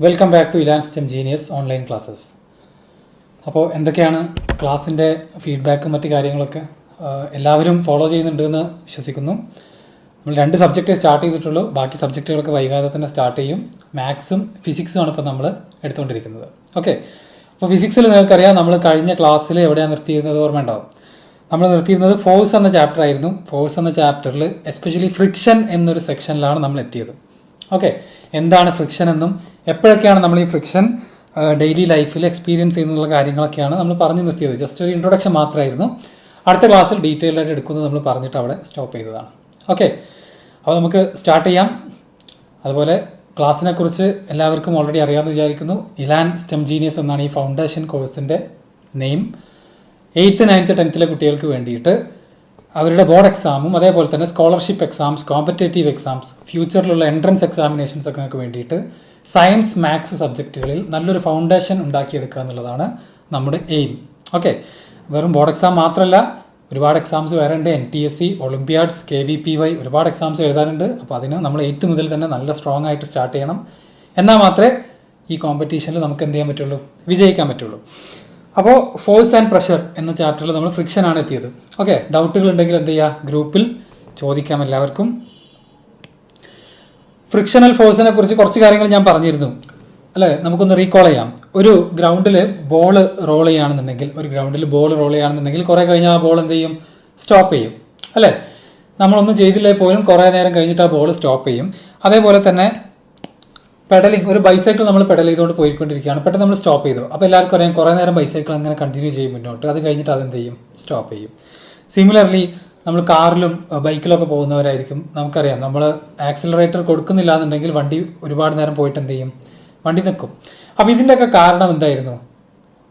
Welcome back to Elan STEM genius online classes. അപ്പോൾ എന്തൊക്കെയാണ് ക്ലാസ്സിൻ്റെ ഫീഡ്ബാക്കും മറ്റു കാര്യങ്ങളൊക്കെ എല്ലാവരും ഫോളോ ചെയ്യുന്നുണ്ട് എന്ന് വിശ്വസിക്കുന്നു. നമ്മൾ 2 സബ്ജക്റ്റേ സ്റ്റാർട്ട് ചെയ്തിട്ടുള്ളൂ, ബാക്കി സബ്ജക്റ്റുകളൊക്കെ വൈകാതെ തന്നെ സ്റ്റാർട്ട് ചെയ്യും. മാത്സും ഫിസിക്സുമാണ് ഇപ്പോൾ നമ്മൾ എടുത്തുകൊണ്ടിരിക്കുന്നത്. ഓക്കെ, അപ്പോൾ ഫിസിക്സിൽ നിങ്ങൾക്കറിയാം നമ്മൾ കഴിഞ്ഞ ക്ലാസ്സിൽ എവിടെയാണ് നിർത്തിയിരുന്നത് ഓർമ്മ ഉണ്ടാവും. നമ്മൾ നിർത്തിയിരുന്നത് ഫോഴ്സ് എന്ന ചാപ്റ്റർ ആയിരുന്നു. ഫോഴ്സ് എന്ന ചാപ്റ്ററിൽ എസ്പെഷ്യലി ഫ്രിക്ഷൻ എന്നൊരു സെക്ഷനിലാണ് നമ്മൾ എത്തിയത്. ഓക്കെ, എന്താണ് ഫ്രിക്ഷൻ എന്നും എപ്പോഴൊക്കെയാണ് നമ്മൾ ഈ ഫ്രിക്ഷൻ ഡെയിലി ലൈഫിൽ എക്സ്പീരിയൻസ് ചെയ്യുന്നുള്ള കാര്യങ്ങളൊക്കെയാണ് നമ്മൾ പറഞ്ഞു നിർത്തിയത്. ജസ്റ്റ് ഒരു ഇൻട്രൊഡക്ഷൻ മാത്രമായിരുന്നു. അടുത്ത ക്ലാസ്സിൽ ഡീറ്റെയിൽഡ് ആയിട്ട് എടുക്കുന്നത് നമ്മൾ പറഞ്ഞിട്ട് അവിടെ സ്റ്റോപ്പ് ചെയ്തതാണ്. ഓക്കെ, അപ്പോൾ നമുക്ക് സ്റ്റാർട്ട് ചെയ്യാം. അതുപോലെ ക്ലാസ്സിനെ കുറിച്ച് എല്ലാവർക്കും ഓൾറെഡി അറിയാമെന്ന് വിചാരിക്കുന്നു. ഇലാൻ സ്റ്റെം ജീനിയസ് എന്നാണ് ഈ ഫൗണ്ടേഷൻ കോഴ്സിൻ്റെ നെയിം. 8th, 9th, 10th കുട്ടികൾക്ക് വേണ്ടിയിട്ട് അവരുടെ ബോർഡ് എക്സാമും അതേപോലെ തന്നെ സ്കോളർഷിപ്പ് എക്സാംസ്, കോമ്പറ്റേറ്റീവ് എക്സാംസ്, ഫ്യൂച്ചറിലുള്ള എൻട്രൻസ് എക്സാമിനേഷൻസ് ഒക്കെ വേണ്ടിയിട്ട് സയൻസ്, മാത്സ് സബ്ജക്റ്റുകളിൽ നല്ലൊരു ഫൗണ്ടേഷൻ ഉണ്ടാക്കിയെടുക്കുക എന്നുള്ളതാണ് നമ്മുടെ എയിം. ഓക്കെ, വെറും ബോർഡ് എക്സാം മാത്രമല്ല, ഒരുപാട് എക്സാംസ് വേറെ ഉണ്ട്. NTSC, ഒളിമ്പിയാഡ്സ്, KVPY, ഒരുപാട് എക്സാംസ് എഴുതാനുണ്ട്. അപ്പോൾ അതിന് നമ്മൾ 8th മുതൽ തന്നെ നല്ല സ്ട്രോങ് ആയിട്ട് സ്റ്റാർട്ട് ചെയ്യണം. എന്നാൽ മാത്രമേ ഈ കോമ്പറ്റീഷനിൽ നമുക്ക് എന്ത് ചെയ്യാൻ പറ്റുള്ളൂ, വിജയിക്കാൻ പറ്റുള്ളൂ. അപ്പോൾ ഫോഴ്സ് ആൻഡ് പ്രഷർ എന്ന ചാപ്റ്ററിൽ നമ്മൾ ഫ്രിക്ഷൻ ആണ് എത്തിയത്. ഓക്കെ, ഡൗട്ടുകൾ ഉണ്ടെങ്കിൽ എന്ത് ചെയ്യുക, ഗ്രൂപ്പിൽ ചോദിക്കാം എല്ലാവർക്കും. ഫ്രിക്ഷണൽ ഫോഴ്സിനെ കുറിച്ച് കുറച്ച് കാര്യങ്ങൾ ഞാൻ പറഞ്ഞിരുന്നു അല്ലേ, നമുക്കൊന്ന് റീകോൾ ചെയ്യാം. ഒരു ഗ്രൗണ്ടിൽ ബോൾ റോൾ ചെയ്യുകയാണെന്നുണ്ടെങ്കിൽ കുറേ കഴിഞ്ഞാൽ ആ ബോൾ എന്ത് ചെയ്യും, സ്റ്റോപ്പ് ചെയ്യും അല്ലേ. നമ്മളൊന്നും ചെയ്തില്ലേ പോലും കുറേ നേരം കഴിഞ്ഞിട്ട് ആ ബോൾ സ്റ്റോപ്പ് ചെയ്യും. അതേപോലെ തന്നെ പെഡലിംഗ്, ഒരു ബൈസൈക്കിൾ നമ്മൾ പെഡൽ ചെയ്തുകൊണ്ട് പോയിക്കൊണ്ടിരിക്കുകയാണ്, പെട്ടെന്ന് നമ്മൾ സ്റ്റോപ്പ് ചെയ്തു. അപ്പോൾ എല്ലാവർക്കും അറിയാം കുറേ നേരം ബൈസൈക്കിൾ അങ്ങനെ കണ്ടിന്യൂ ചെയ്യും മുന്നോട്ട്, അത് കഴിഞ്ഞിട്ട് അതെന്ത് ചെയ്യും, സ്റ്റോപ്പ് ചെയ്യും. സിമിലർലി നമ്മൾ കാറിലും ബൈക്കിലൊക്കെ പോകുന്നവരായിരിക്കും, നമുക്കറിയാം നമ്മൾ ആക്സിലറേറ്റർ കൊടുക്കുന്നില്ല എന്നുണ്ടെങ്കിൽ വണ്ടി ഒരുപാട് നേരം പോയിട്ട് എന്ത് ചെയ്യും, വണ്ടി നിൽക്കും. അപ്പോൾ ഇതിൻ്റെയൊക്കെ കാരണം എന്തായിരുന്നു,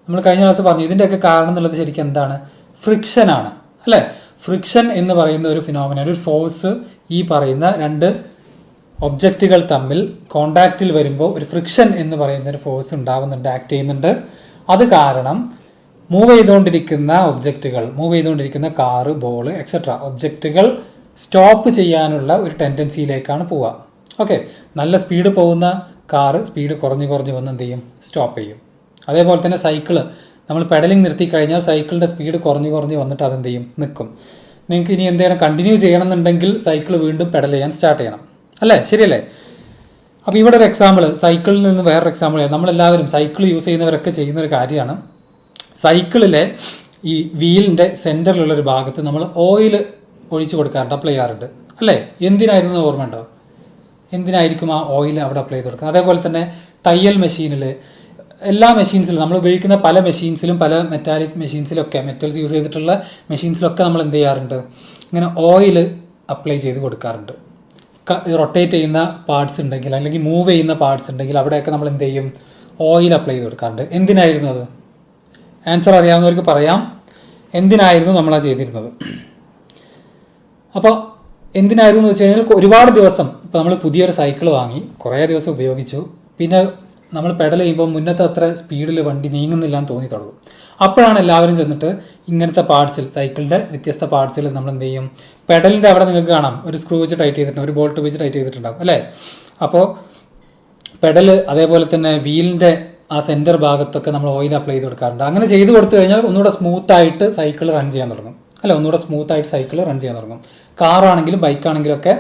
നമ്മൾ കഴിഞ്ഞ ക്ലാസ് പറഞ്ഞു. ഇതിൻ്റെയൊക്കെ കാരണം എന്നുള്ളത് ശരിക്കും എന്താണ്, ഫ്രിക്ഷനാണ് അല്ലേ. ഫ്രിക്ഷൻ എന്ന് പറയുന്ന ഒരു ഫിനോമിന, ഒരു ഫോഴ്സ് ഈ പറയുന്ന 2 ഒബ്ജക്റ്റുകൾ തമ്മിൽ കോണ്ടാക്റ്റിൽ വരുമ്പോൾ ഒരു ഫ്രിക്ഷൻ എന്ന് പറയുന്ന ഒരു ഫോഴ്സ് ഉണ്ടാവുന്നുണ്ട്, ആക്ട് ചെയ്യുന്നുണ്ട്. അത് കാരണം മൂവ് ചെയ്തുകൊണ്ടിരിക്കുന്ന കാറ്, ബോള് എക്സെട്ര ഒബ്ജക്റ്റുകൾ സ്റ്റോപ്പ് ചെയ്യാനുള്ള ഒരു ടെൻഡൻസിയിലേക്കാണ് പോവുക. ഓക്കെ, നല്ല സ്പീഡ് പോകുന്ന കാറ് സ്പീഡ് കുറഞ്ഞ് വന്ന് എന്ത് ചെയ്യും, സ്റ്റോപ്പ് ചെയ്യും. അതേപോലെ തന്നെ സൈക്കിള്, നമ്മൾ പെഡലിംഗ് നിർത്തി കഴിഞ്ഞാൽ സൈക്കിളിൻ്റെ സ്പീഡ് കുറഞ്ഞ് വന്നിട്ട് അതെന്ത് ചെയ്യും, നിൽക്കും. നിങ്ങൾക്ക് ഇനി എന്ത് ചെയ്യണം, കണ്ടിന്യൂ ചെയ്യണമെന്നുണ്ടെങ്കിൽ സൈക്കിൾ വീണ്ടും പെഡൽ ചെയ്യാൻ സ്റ്റാർട്ട് ചെയ്യണം അല്ലേ, ശരിയല്ലേ. അപ്പോൾ ഇവിടെ ഒരു എക്സാമ്പിൾ, സൈക്കിളിൽ നിന്ന് വേറൊരു എക്സാമ്പിൾ. നമ്മളെല്ലാവരും സൈക്കിൾ യൂസ് ചെയ്യുന്നവരൊക്കെ ചെയ്യുന്ന ഒരു കാര്യമാണ്, സൈക്കിളിലെ ഈ വീലിൻ്റെ സെൻറ്ററിലുള്ളൊരു ഭാഗത്ത് നമ്മൾ ഓയിൽ ഒഴിച്ച് കൊടുക്കാറുണ്ട്, അപ്ലൈ ചെയ്യാറുണ്ട് അല്ലേ. എന്തിനായിരുന്നു ഓർമ്മ ഉണ്ടോ, എന്തിനായിരിക്കും ആ ഓയിൽ അവിടെ അപ്ലൈ ചെയ്ത് കൊടുക്കുന്നത്. അതേപോലെ തന്നെ തയ്യൽ മെഷീനിൽ, എല്ലാ മെഷീൻസിലും നമ്മൾ ഉപയോഗിക്കുന്ന പല മെഷീൻസിലും, പല മെറ്റാലിക് മെഷീൻസിലൊക്കെ, മെറ്റൽസ് യൂസ് ചെയ്തിട്ടുള്ള മെഷീൻസിലൊക്കെ നമ്മൾ എന്ത് ചെയ്യാറുണ്ട്, ഇങ്ങനെ ഓയിൽ അപ്ലൈ ചെയ്ത് കൊടുക്കാറുണ്ട്. റൊട്ടേറ്റ് ചെയ്യുന്ന പാർട്സ് ഉണ്ടെങ്കിൽ അല്ലെങ്കിൽ മൂവ് ചെയ്യുന്ന പാർട്സ് ഉണ്ടെങ്കിൽ അവിടെയൊക്കെ നമ്മൾ എന്ത് ചെയ്യും, ഓയിൽ അപ്ലൈ ചെയ്ത് കൊടുക്കാറുണ്ട്. എന്തിനായിരുന്നു അത്, ആൻസർ അറിയാവുന്നവർക്ക് പറയാം. എന്തിനായിരുന്നു നമ്മളാ ചെയ്തിരുന്നത്? അപ്പോൾ എന്തിനായിരുന്നു എന്ന് വെച്ച് കഴിഞ്ഞാൽ, ഒരുപാട് ദിവസം, ഇപ്പോൾ നമ്മൾ പുതിയൊരു സൈക്കിൾ വാങ്ങി കുറേ ദിവസം ഉപയോഗിച്ചു, പിന്നെ നമ്മൾ പെഡൽ ചെയ്യുമ്പോൾ മുന്നത്തെ അത്ര സ്പീഡിൽ വണ്ടി നീങ്ങുന്നില്ല എന്ന് തോന്നി തുടങ്ങും. അപ്പോഴാണ് എല്ലാവരും ചെന്നിട്ട് ഇങ്ങനത്തെ പാർട്സിൽ, സൈക്കിളിൻ്റെ വ്യത്യസ്ത പാർട്സിൽ നമ്മൾ എന്ത് ചെയ്യും, പെഡലിൻ്റെ അവിടെ നിങ്ങൾക്ക് കാണാം ഒരു സ്ക്രൂ വെച്ച് ടൈറ്റ് ചെയ്തിട്ടുണ്ട്, ഒരു ബോൾട്ട് വെച്ച് ടൈറ്റ് ചെയ്തിട്ടുണ്ടാവും അല്ലേ. അപ്പോൾ പെഡല് അതേപോലെ തന്നെ വീലിൻ്റെ ആ സെൻറ്റർ ഭാഗത്തൊക്കെ നമ്മൾ ഓയിൽ അപ്ലൈ ചെയ്ത് കൊടുക്കാറുണ്ട്. അങ്ങനെ ചെയ്ത് കൊടുത്തു കഴിഞ്ഞാൽ ഒന്നുകൂടെ സ്മൂത്തായിട്ട് സൈക്കിൾ റൺ ചെയ്യാൻ തുടങ്ങും അല്ലേ, കാറാണെങ്കിലും ബൈക്കാണെങ്കിലും ഒക്കെ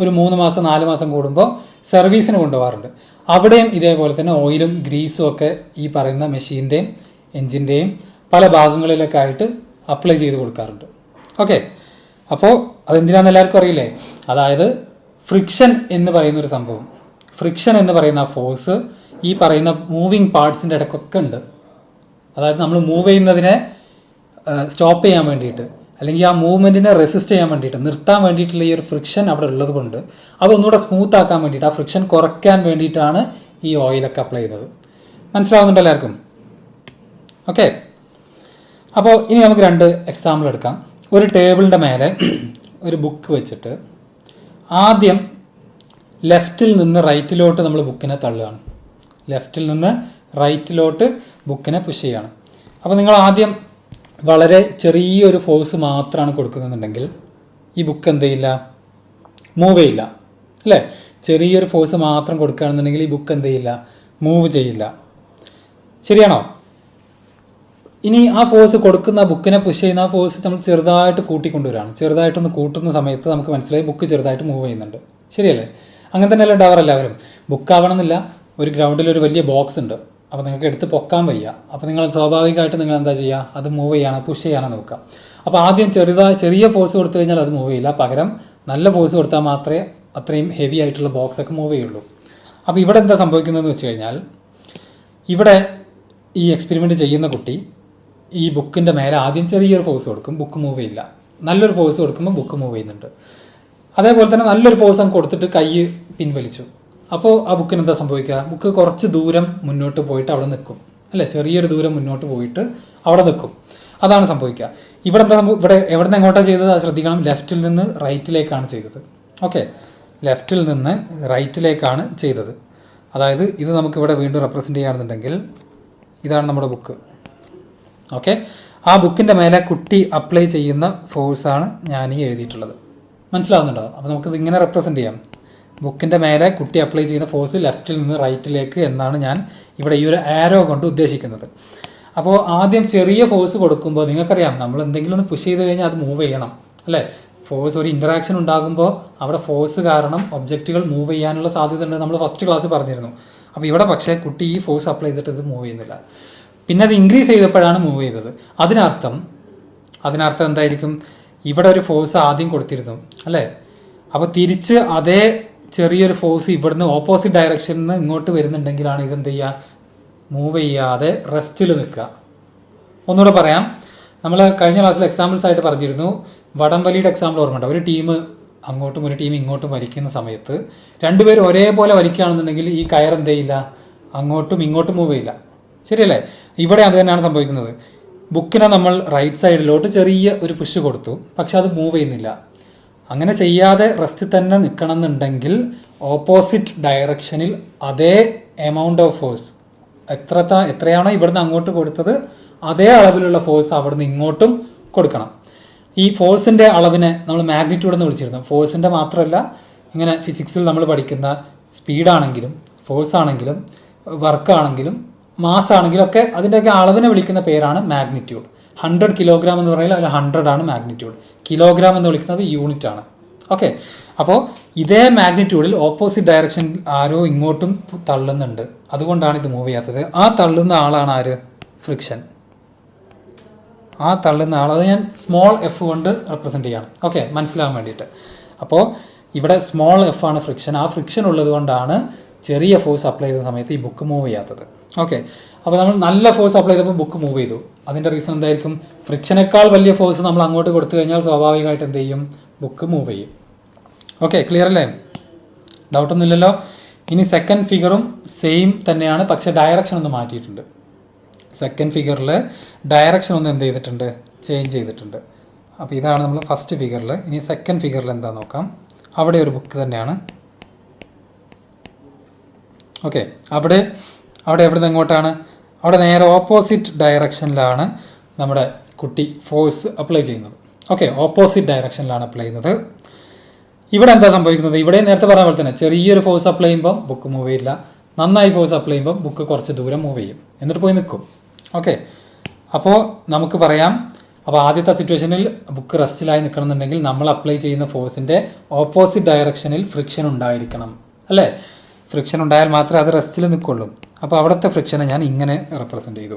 ഒരു 3 മാസം 4 മാസം കൂടുമ്പോൾ സർവീസിന് കൊണ്ടുപോകാറുണ്ട്. അവിടെയും ഇതേപോലെ തന്നെ ഓയിലും ഗ്രീസും ഒക്കെ ഈ പറയുന്ന മെഷീൻ്റെയും എൻജിൻ്റെയും പല ഭാഗങ്ങളിലൊക്കെ ആയിട്ട് അപ്ലൈ ചെയ്ത് കൊടുക്കാറുണ്ട്. ഓക്കെ, അപ്പോൾ അതെന്തിനാണെന്ന് എല്ലാവർക്കും അറിയില്ലേ. അതായത് ഫ്രിക്ഷൻ എന്ന് പറയുന്ന ഒരു സംഭവം, ഫ്രിക്ഷൻ എന്ന് പറയുന്ന ഫോഴ്സ് ഈ പറയുന്ന മൂവിങ് പാർട്സിൻ്റെ ഇടയ്ക്കൊക്കെ ഉണ്ട്. അതായത് നമ്മൾ മൂവ് ചെയ്യുന്നതിനെ സ്റ്റോപ്പ് ചെയ്യാൻ വേണ്ടിയിട്ട്, അല്ലെങ്കിൽ ആ മൂവ്മെൻറ്റിനെ റെസിസ്റ്റ് ചെയ്യാൻ വേണ്ടിയിട്ട്, നിർത്താൻ വേണ്ടിയിട്ടുള്ള ഈ ഒരു ഫ്രിക്ഷൻ അവിടെ ഉള്ളത് കൊണ്ട് അതൊന്നുകൂടെ സ്മൂത്ത് ആക്കാൻ വേണ്ടിയിട്ട്, ആ ഫ്രിക്ഷൻ കുറയ്ക്കാൻ വേണ്ടിയിട്ടാണ് ഈ ഓയിലൊക്കെ അപ്ലൈ ചെയ്യുന്നത്. മനസ്സിലാവുന്നുണ്ടോ എല്ലാവർക്കും? ഓക്കെ, അപ്പോൾ ഇനി നമുക്ക് 2 എക്സാമ്പിൾ എടുക്കാം. ഒരു ടേബിളിൻ്റെ മേലെ ഒരു ബുക്ക് വെച്ചിട്ട് ആദ്യം ലെഫ്റ്റിൽ നിന്ന് റൈറ്റിലോട്ട് നമ്മൾ ബുക്കിനെ തള്ളുകയാണ്, ബുക്കിനെ പുഷ് ചെയ്യണം. അപ്പോൾ നിങ്ങൾ ആദ്യം വളരെ ചെറിയൊരു ഫോഴ്സ് മാത്രമാണ് കൊടുക്കുന്നുണ്ടെങ്കിൽ ഈ ബുക്ക് എന്ത് ചെയ്യില്ല, മൂവ് ചെയ്യില്ല അല്ലേ. ചെറിയൊരു ഫോഴ്സ് മാത്രം കൊടുക്കുകയാണെന്നുണ്ടെങ്കിൽ ഈ ബുക്ക് എന്ത് ചെയ്യില്ല, മൂവ് ചെയ്യില്ല. ശരിയാണോ? ഇനി ആ ഫോഴ്സ് കൊടുക്കുന്ന ബുക്കിനെ പുഷ് ചെയ്യുന്ന ആ ഫോഴ്സ് നമ്മൾ ചെറുതായിട്ട് കൂട്ടിക്കൊണ്ടുവരാണ്. ചെറുതായിട്ടൊന്ന് കൂട്ടുന്ന സമയത്ത് നമുക്ക് മനസ്സിലായി ബുക്ക് ചെറുതായിട്ട് മൂവ് ചെയ്യുന്നുണ്ട്. ശരിയല്ലേ? അങ്ങനെ തന്നെയല്ല ഉണ്ടാവാറ് എല്ലാവരും. ബുക്ക് ആവണമെന്നില്ല. ഒരു ഗ്രൗണ്ടിൽ ഒരു വലിയ ബോക്സ് ഉണ്ട്, അപ്പോൾ നിങ്ങൾക്ക് എടുത്ത് പൊക്കാൻ വയ്യ. അപ്പോൾ നിങ്ങൾ സ്വാഭാവികമായിട്ട് നിങ്ങൾ എന്താ ചെയ്യുക? അത് മൂവ് ചെയ്യാനോ പുഷ് ചെയ്യാനോ നോക്കുക. അപ്പോൾ ആദ്യം ചെറിയ ഫോഴ്സ് കൊടുത്തു കഴിഞ്ഞാൽ അത് മൂവ് ചെയ്യില്ല. പകരം നല്ല ഫോഴ്സ് കൊടുത്താൽ മാത്രമേ അത്രയും ഹെവി ആയിട്ടുള്ള ബോക്സൊക്കെ മൂവ് ചെയ്യുള്ളൂ. അപ്പോൾ ഇവിടെ എന്താ സംഭവിക്കുന്നതെന്ന് വെച്ച് കഴിഞ്ഞാൽ, ഇവിടെ ഈ എക്സ്പെരിമെൻ്റ് ചെയ്യുന്ന കുട്ടി ഈ ബുക്കിൻ്റെ മേലെ ആദ്യം ചെറിയൊരു ഫോഴ്സ് കൊടുക്കും, ബുക്ക് മൂവ് ചെയ്യില്ല. നല്ലൊരു ഫോഴ്സ് കൊടുക്കുമ്പോൾ ബുക്ക് മൂവ് ചെയ്യുന്നുണ്ട്. അതേപോലെ തന്നെ നല്ലൊരു ഫോഴ്സ് അങ്ങ് കൊടുത്തിട്ട് കൈ പിൻവലിച്ചു. അപ്പോൾ ആ ബുക്കിന് എന്താ സംഭവിക്കുക? ബുക്ക് കുറച്ച് ദൂരം മുന്നോട്ട് പോയിട്ട് അവിടെ നിൽക്കും, അല്ലേ? ചെറിയൊരു ദൂരം മുന്നോട്ട് പോയിട്ട് അവിടെ നിൽക്കും. അതാണ് സംഭവിക്കുക. ഇവിടെ എന്താ ഇവിടെ എവിടെ നിന്ന് എങ്ങോട്ടാണ് ചെയ്തത്? അത് ശ്രദ്ധിക്കണം. ലെഫ്റ്റിൽ നിന്ന് റൈറ്റിലേക്കാണ് ചെയ്തത്. ഓക്കെ, ലെഫ്റ്റിൽ നിന്ന് റൈറ്റിലേക്കാണ് ചെയ്തത്. അതായത് ഇത് നമുക്കിവിടെ വീണ്ടും റെപ്രസെൻ്റ് ചെയ്യുകയാണെന്നുണ്ടെങ്കിൽ ഇതാണ് നമ്മുടെ ബുക്ക്. ഓക്കെ, ആ ബുക്കിൻ്റെ മേലെ കുട്ടി അപ്ലൈ ചെയ്യുന്ന ഫോഴ്സാണ് ഞാൻ ഈ എഴുതിയിട്ടുള്ളത്. മനസ്സിലാവുന്നുണ്ടോ? അപ്പോൾ നമുക്കിത് ഇങ്ങനെ റെപ്രസെൻ്റ് ചെയ്യാം. ബുക്കിൻ്റെ മേലെ കുട്ടി അപ്ലൈ ചെയ്യുന്ന ഫോഴ്സ് ലെഫ്റ്റിൽ നിന്ന് റൈറ്റിലേക്ക് എന്നാണ് ഞാൻ ഇവിടെ ഈ ഒരു ആരോ കൊണ്ട് ഉദ്ദേശിക്കുന്നത്. അപ്പോൾ ആദ്യം ചെറിയ ഫോഴ്സ് കൊടുക്കുമ്പോൾ നിങ്ങൾക്കറിയാം, നമ്മൾ എന്തെങ്കിലും ഒന്ന് പുഷ് ചെയ്ത് കഴിഞ്ഞാൽ അത് മൂവ് ചെയ്യണം, അല്ലേ? ഫോഴ്സ് ഒരു ഇൻറ്ററാക്ഷൻ ഉണ്ടാകുമ്പോൾ അവിടെ ഫോഴ്സ് കാരണം ഒബ്ജക്റ്റുകൾ മൂവ് ചെയ്യാനുള്ള സാധ്യത ഉണ്ട്. നമ്മൾ ഫസ്റ്റ് ക്ലാസ് പറഞ്ഞിരുന്നു. അപ്പോൾ ഇവിടെ പക്ഷേ കുട്ടി ഈ ഫോഴ്സ് അപ്ലൈ ചെയ്തിട്ട് ഇത് മൂവ് ചെയ്യുന്നില്ല. പിന്നെ അത് ഇൻക്രീസ് ചെയ്തപ്പോഴാണ് മൂവ് ചെയ്തത്. അതിനർത്ഥം എന്തായിരിക്കും? ഇവിടെ ഒരു ഫോഴ്സ് ആദ്യം കൊടുത്തിരുന്നു, അല്ലേ? അപ്പോൾ തിരിച്ച് അതേ ചെറിയൊരു ഫോഴ്സ് ഇവിടുന്ന് ഓപ്പോസിറ്റ് ഡയറക്ഷനിൽ നിന്ന് ഇങ്ങോട്ട് വരുന്നുണ്ടെങ്കിലാണ് ഇതെന്ത് ചെയ്യുക? മൂവ് ചെയ്യാതെ റെസ്റ്റിൽ നിൽക്കുക. ഒന്നുകൂടെ പറയാം. നമ്മൾ കഴിഞ്ഞ ക്ലാസ്സിൽ എക്സാമ്പിൾസ് ആയിട്ട് പറഞ്ഞിരുന്നു. വടംവലിയുടെ എക്സാമ്പിൾ ഓർമ്മയുണ്ട്. ഒരു ടീം അങ്ങോട്ടും ഒരു ടീം ഇങ്ങോട്ടും വലിക്കുന്ന സമയത്ത് രണ്ടുപേരും ഒരേപോലെ വലിക്കുകയാണെന്നുണ്ടെങ്കിൽ ഈ കയർ എന്ത് ചെയ്യില്ല? അങ്ങോട്ടും ഇങ്ങോട്ടും മൂവ് ചെയ്യില്ല. ശരിയല്ലേ? ഇവിടെ അത് തന്നെയാണ് സംഭവിക്കുന്നത്. ബുക്കിനെ നമ്മൾ റൈറ്റ് സൈഡിലോട്ട് ചെറിയ ഒരു പുഷ് കൊടുത്തു, പക്ഷെ അത് മൂവ് ചെയ്യുന്നില്ല. അങ്ങനെ ചെയ്യാതെ റെസ്റ്റിൽ തന്നെ നിൽക്കണം എന്നുണ്ടെങ്കിൽ ഓപ്പോസിറ്റ് ഡയറക്ഷനിൽ അതേ എമൗണ്ട് ഓഫ് ഫോഴ്സ് എത്രയാണോ ഇവിടുന്ന് അങ്ങോട്ട് കൊടുത്തത് അതേ അളവിലുള്ള ഫോഴ്സ് അവിടുന്ന് ഇങ്ങോട്ടും കൊടുക്കണം. ഈ ഫോഴ്സിൻ്റെ അളവിനെ നമ്മൾ മാഗ്നിറ്റ്യൂഡ് എന്ന് വിളിച്ചിരുന്നു. ഫോഴ്സിൻ്റെ മാത്രമല്ല, ഇങ്ങനെ ഫിസിക്സിൽ നമ്മൾ പഠിക്കുന്ന സ്പീഡാണെങ്കിലും ഫോഴ്സ് ആണെങ്കിലും വർക്കാണെങ്കിലും മാസ് ആണെങ്കിലും ഒക്കെ അതിൻ്റെയൊക്കെ അളവിനെ വിളിക്കുന്ന പേരാണ് മാഗ്നിറ്റ്യൂഡ്. 100 കിലോഗ്രാം എന്ന് പറയുന്നത് അതിൽ 100 ആണ് മാഗ്നിറ്റ്യൂഡ്. കിലോഗ്രാം എന്ന് വിളിക്കുന്നത് യൂണിറ്റ് ആണ്. ഓക്കെ, അപ്പോൾ ഇതേ മാഗ്നിറ്റ്യൂഡിൽ ഓപ്പോസിറ്റ് ഡയറക്ഷനിൽ ആരോ ഇങ്ങോട്ടും തള്ളുന്നുണ്ട്. അതുകൊണ്ടാണ് ഇത് മൂവ് ചെയ്യാത്തത്. ആ തള്ളുന്ന ആളാണ് ആര്? ഫ്രിക്ഷൻ. ആ തള്ളുന്ന ആൾ, അത് ഞാൻ സ്മോൾ എഫ് കൊണ്ട് റെപ്രസെൻ്റ് ചെയ്യണം. ഓക്കെ, മനസ്സിലാവാൻ വേണ്ടിയിട്ട്. അപ്പോൾ ഇവിടെ സ്മോൾ എഫ് ആണ് ഫ്രിക്ഷൻ. ആ ഫ്രിക്ഷൻ ഉള്ളത് കൊണ്ടാണ് ചെറിയ ഫോഴ്സ് അപ്ലൈ ചെയ്ത സമയത്ത് ഈ ബുക്ക് മൂവ് ചെയ്യാത്തത്. ഓക്കെ, അപ്പോൾ നമ്മൾ നല്ല ഫോഴ്സ് അപ്ലൈ ചെയ്തപ്പോൾ ബുക്ക് മൂവ് ചെയ്തു. അതിൻ്റെ റീസൺ എന്തായിരിക്കും? ഫ്രിക്ഷനേക്കാൾ വലിയ ഫോഴ്സ് നമ്മൾ അങ്ങോട്ട് കൊടുത്തു കഴിഞ്ഞാൽ സ്വാഭാവികമായിട്ട് എന്ത് ചെയ്യും? ബുക്ക് മൂവ് ചെയ്യും. ഓക്കെ, ക്ലിയർ അല്ലേ? ഡൗട്ടൊന്നുമില്ലല്ലോ. ഇനി സെക്കൻഡ് ഫിഗറും സെയിം തന്നെയാണ്, പക്ഷേ ഡയറക്ഷൻ ഒന്ന് മാറ്റിയിട്ടുണ്ട്. സെക്കൻഡ് ഫിഗറിൽ ഡയറക്ഷൻ ഒന്ന് എന്ത് ചെയ്തിട്ടുണ്ട്? ചേഞ്ച് ചെയ്തിട്ടുണ്ട്. അപ്പോൾ ഇതാണ് നമ്മൾ ഫസ്റ്റ് ഫിഗറിൽ. ഇനി സെക്കൻഡ് ഫിഗറിൽ എന്താ നോക്കാം. അവിടെ ഒരു ബുക്ക് തന്നെയാണ്. ഓക്കെ, അവിടെ എവിടെ നിന്ന് എങ്ങോട്ടാണ്? അവിടെ നേരെ ഓപ്പോസിറ്റ് ഡയറക്ഷനിലാണ് നമ്മുടെ കുട്ടി ഫോഴ്സ് അപ്ലൈ ചെയ്യുന്നത്. ഓക്കെ, ഓപ്പോസിറ്റ് ഡയറക്ഷനിലാണ് അപ്ലൈ ചെയ്യുന്നത്. ഇവിടെ എന്താ സംഭവിക്കുന്നത്? ഇവിടെ നേരത്തെ പറഞ്ഞ പോലെ തന്നെ ചെറിയൊരു ഫോഴ്സ് അപ്ലൈ ചെയ്യുമ്പോൾ ബുക്ക് മൂവ് ചെയ്യില്ല. നന്നായി ഫോഴ്സ് അപ്ലൈ ചെയ്യുമ്പോൾ ബുക്ക് കുറച്ച് ദൂരം മൂവ് ചെയ്യും, എന്നിട്ട് പോയി നിൽക്കും. ഓക്കെ, അപ്പോൾ നമുക്ക് പറയാം, അപ്പോൾ ആദ്യത്തെ സിറ്റുവേഷനിൽ ബുക്ക് റെസ്റ്റിലായി നിൽക്കണമെന്നുണ്ടെങ്കിൽ നമ്മൾ അപ്ലൈ ചെയ്യുന്ന ഫോഴ്സിൻ്റെ ഓപ്പോസിറ്റ് ഡയറക്ഷനിൽ ഫ്രിക്ഷൻ ഉണ്ടായിരിക്കണം, അല്ലേ? ഫ്രിക്ഷൻ ഉണ്ടായാൽ മാത്രമേ അത് റെസ്റ്റിൽ നിൽക്കുള്ളൂ. അപ്പോൾ അവിടുത്തെ ഫ്രിക്ഷനെ ഞാൻ ഇങ്ങനെ റെപ്രസെൻ്റ് ചെയ്തു.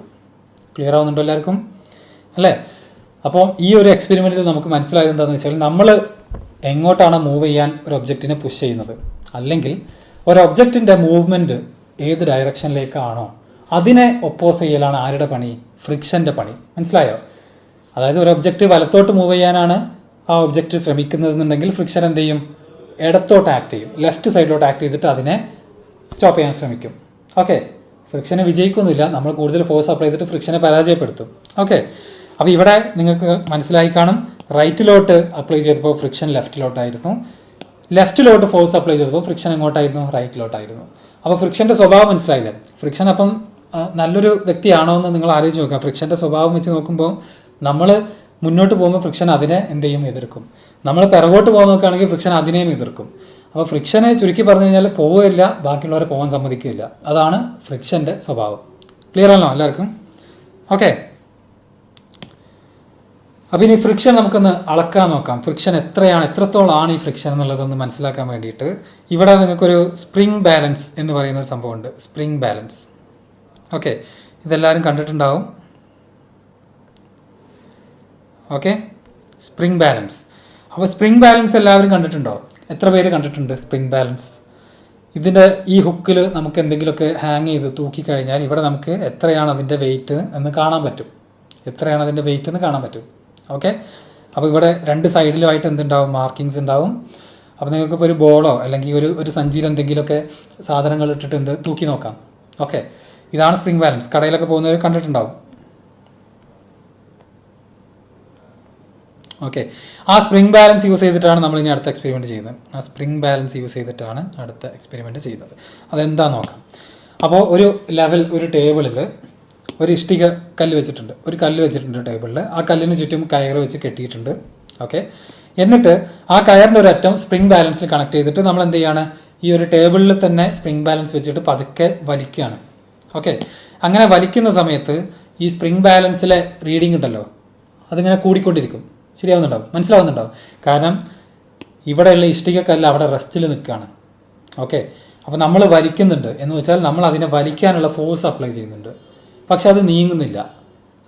ക്ലിയർ ആവുന്നുണ്ടോ എല്ലാവർക്കും? അല്ലേ? അപ്പോൾ ഈ ഒരു എക്സ്പെരിമെൻറ്റിൽ നമുക്ക് മനസ്സിലായത് എന്താണെന്ന് വെച്ചാൽ, നമ്മൾ എങ്ങോട്ടാണ് മൂവ് ചെയ്യാൻ ഒരു ഒബ്ജക്റ്റിനെ പുഷ് ചെയ്യുന്നത്, അല്ലെങ്കിൽ ഒരു ഒബ്ജക്റ്റിൻ്റെ മൂവ്മെൻറ്റ് ഏത് ഡയറക്ഷനിലേക്കാണോ അതിനെ ഒപ്പോസ് ചെയ്യലാണ് ആരുടെ പണി? ഫ്രിക്ഷൻ്റെ പണി. മനസ്സിലായോ? അതായത് ഒരു ഒബ്ജക്റ്റ് വലത്തോട്ട് മൂവ് ചെയ്യാനാണ് ആ ഒബ്ജക്റ്റ് ശ്രമിക്കുന്നതെന്നുണ്ടെങ്കിൽ ഫ്രിക്ഷൻ എന്ത് ചെയ്യും? ഇടത്തോട്ട് ആക്ട് ചെയ്യും, ലെഫ്റ്റ് സൈഡിലോട്ട് ആക്ട് ചെയ്തിട്ട് അതിനെ സ്റ്റോപ്പ് ചെയ്യാൻ ശ്രമിക്കും. ഓക്കെ, ഫ്രിക്ഷനെ വിജയിക്കൊന്നുമില്ല, നമ്മൾ കൂടുതൽ ഫോഴ്സ് അപ്ലൈ ചെയ്തിട്ട് ഫ്രിക്ഷനെ പരാജയപ്പെടുത്തും. ഓക്കെ, അപ്പോൾ ഇവിടെ നിങ്ങൾക്ക് മനസ്സിലായി കാണും, റൈറ്റിലോട്ട് അപ്ലൈ ചെയ്തപ്പോൾ ഫ്രിക്ഷൻ ലെഫ്റ്റിലോട്ടായിരുന്നു, ലെഫ്റ്റിലോട്ട് ഫോഴ്സ് അപ്ലൈ ചെയ്തപ്പോൾ ഫ്രിക്ഷൻ എങ്ങോട്ടായിരുന്നു? റൈറ്റിലോട്ടായിരുന്നു. അപ്പോൾ ഫ്രിക്ഷൻ്റെ സ്വഭാവം മനസ്സിലായില്ലേ? ഫ്രിക്ഷൻ അപ്പം നല്ലൊരു വ്യക്തിയാണോ എന്ന് നിങ്ങൾ ആലോചിച്ച് നോക്കുക. ഫ്രിക്ഷൻ്റെ സ്വഭാവം വെച്ച് നോക്കുമ്പോൾ നമ്മൾ മുന്നോട്ട് പോകുമ്പോൾ ഫ്രിക്ഷൻ അതിനെ എന്ത് ചെയ്യും? എതിർക്കും. നമ്മൾ പിറകോട്ട് പോകാൻ നോക്കുകയാണെങ്കിൽ ഫ്രിക്ഷൻ അതിനെയും എതിർക്കും. അപ്പോൾ ഫ്രിക്ഷനെ ചുരുക്കി പറഞ്ഞു കഴിഞ്ഞാൽ പോവില്ല, ബാക്കിയുള്ളവരെ പോകാൻ സമ്മതിക്കില്ല. അതാണ് ഫ്രിക്ഷൻ്റെ സ്വഭാവം. ക്ലിയർ ആണോ എല്ലാവർക്കും? ഓക്കെ. അപ്പോൾ ഇനി ഫ്രിക്ഷൻ നമുക്കൊന്ന് അളക്കാൻ നോക്കാം. ഫ്രിക്ഷൻ എത്രത്തോളമാണ് ഈ ഫ്രിക്ഷൻ എന്നുള്ളതൊന്ന് മനസ്സിലാക്കാൻ വേണ്ടിയിട്ട് ഇവിടെ നിങ്ങൾക്കൊരു സ്പ്രിംഗ് ബാലൻസ് എന്ന് പറയുന്ന ഒരു സംഭവമുണ്ട്. Spring balance. ഓക്കെ, ഇതെല്ലാവരും കണ്ടിട്ടുണ്ടാവും. Okay, spring balance. അപ്പോൾ സ്പ്രിംഗ് ബാലൻസ് എല്ലാവരും കണ്ടിട്ടുണ്ടോ? എത്ര പേര് കണ്ടിട്ടുണ്ട് സ്പ്രിംഗ് ബാലൻസ്? ഇതിൻ്റെ ഈ ഹുക്കിൽ നമുക്ക് എന്തെങ്കിലുമൊക്കെ ഹാങ് ചെയ്ത് തൂക്കിക്കഴിഞ്ഞാൽ ഇവിടെ നമുക്ക് എത്രയാണ് അതിൻ്റെ വെയിറ്റ് എന്ന് കാണാൻ പറ്റും. ഓക്കെ, അപ്പോൾ ഇവിടെ രണ്ട് സൈഡിലുമായിട്ട് എന്തുണ്ടാവും? മാർക്കിങ്സ് ഉണ്ടാവും. അപ്പോൾ നിങ്ങൾക്കിപ്പോൾ ഒരു ബോളോ അല്ലെങ്കിൽ ഒരു സഞ്ചിയിൽ എന്തെങ്കിലുമൊക്കെ സാധനങ്ങൾ ഇട്ടിട്ട് തൂക്കി നോക്കാം. ഓക്കെ, ഇതാണ് സ്പ്രിംഗ് ബാലൻസ്. കടയിലൊക്കെ പോകുന്നവർ കണ്ടിട്ടുണ്ടാവും. ഓക്കെ, ആ സ്പ്രിംഗ് ബാലൻസ് യൂസ് ചെയ്തിട്ടാണ് നമ്മൾ ഇനി അടുത്ത എക്സ്പെരിമെൻറ്റ് ചെയ്യുന്നത്. അതെന്താ നോക്കാം. അപ്പോൾ ഒരു ടേബിളിൽ ഒരു ഇഷ്ടിക കല്ല് വെച്ചിട്ടുണ്ട് ടേബിളിൽ. ആ കല്ലിന് ചുറ്റും കയറ് വെച്ച് കെട്ടിയിട്ടുണ്ട്. ഓക്കെ, എന്നിട്ട് ആ കയറിൻ്റെ ഒരു അറ്റം സ്പ്രിംഗ് ബാലൻസിൽ കണക്ട് ചെയ്തിട്ട് നമ്മൾ എന്ത് ചെയ്യാണ്? ഈ ഒരു ടേബിളിൽ തന്നെ സ്പ്രിംഗ് ബാലൻസ് വെച്ചിട്ട് പതുക്കെ വലിക്കുകയാണ്. ഓക്കെ, അങ്ങനെ വലിക്കുന്ന സമയത്ത് ഈ സ്പ്രിംഗ് ബാലൻസിലെ റീഡിംഗ് ഉണ്ടല്ലോ, അതിങ്ങനെ കൂടിക്കൊണ്ടിരിക്കും. മനസ്സിലാവുന്നുണ്ടാവും. കാരണം ഇവിടെയുള്ള ഇഷ്ടികക്കല്ല് അവിടെ റെസ്റ്റിൽ നിൽക്കുകയാണ്. ഓക്കെ, അപ്പോൾ നമ്മൾ വലിക്കുന്നുണ്ട് എന്ന് വെച്ചാൽ നമ്മൾ അതിനെ വലിക്കാനുള്ള ഫോഴ്സ് അപ്ലൈ ചെയ്യുന്നുണ്ട്. പക്ഷെ അത് നീങ്ങുന്നില്ല.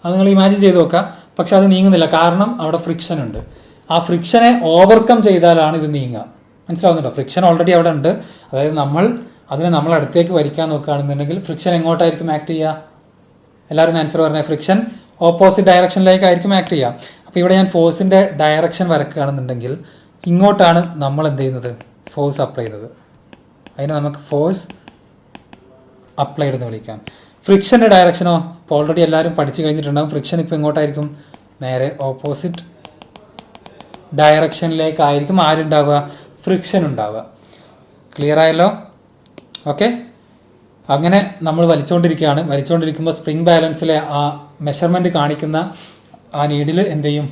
അത് നിങ്ങൾ ഇമാജിൻ ചെയ്ത് നോക്കാം. പക്ഷെ അത് നീങ്ങുന്നില്ല, കാരണം അവിടെ ഫ്രിക്ഷൻ ഉണ്ട്. ആ ഫ്രിക്ഷനെ ഓവർകം ചെയ്താലാണ് ഇത് നീങ്ങുക. മനസ്സിലാവുന്നുണ്ടോ? ഫ്രിക്ഷൻ ഓൾറെഡി അവിടെ ഉണ്ട്. അതായത് നമ്മൾ അടുത്തേക്ക് വലിക്കാൻ നോക്കുകയാണെന്നുണ്ടെങ്കിൽ ഫ്രിക്ഷൻ എങ്ങോട്ടായിരിക്കും ആക്ട് ചെയ്യുക? എല്ലാവരും ആൻസർ പറഞ്ഞാൽ ഫ്രിക്ഷൻ ഓപ്പോസിറ്റ് ഡയറക്ഷനിലേക്കായിരിക്കും ആക്ട് ചെയ്യുക. അപ്പോൾ ഇവിടെ ഞാൻ ഫോഴ്സിൻ്റെ ഡയറക്ഷൻ വരക്കുകയാണെന്നുണ്ടെങ്കിൽ ഇങ്ങോട്ടാണ് നമ്മൾ എന്ത് ചെയ്യുന്നത്? ഫോഴ്സ് അപ്ലൈ ചെയ്യുന്നത്. അതിനെ നമുക്ക് ഫോഴ്സ് അപ്ലൈഡ് എന്ന് വിളിക്കാം. ഫ്രിക്ഷൻ്റെ ഡയറക്ഷനോ ഇപ്പോൾ ഓൾറെഡി എല്ലാവരും പഠിച്ചു കഴിഞ്ഞിട്ടുണ്ടാകും. ഫ്രിക്ഷൻ ഇപ്പോൾ എങ്ങോട്ടായിരിക്കും? നേരെ ഓപ്പോസിറ്റ് ഡയറക്ഷനിലേക്കായിരിക്കും ആരുണ്ടാവുക? ഫ്രിക്ഷൻ ഉണ്ടാവുക. ക്ലിയർ ആയല്ലോ? ഓക്കെ, അങ്ങനെ നമ്മൾ വലിച്ചുകൊണ്ടിരിക്കുമ്പോൾ സ്പ്രിംഗ് ബാലൻസിലെ ആ മെഷർമെൻറ്റ് കാണിക്കുന്ന ആ നീഡിൽ എന്ത് ചെയ്യും?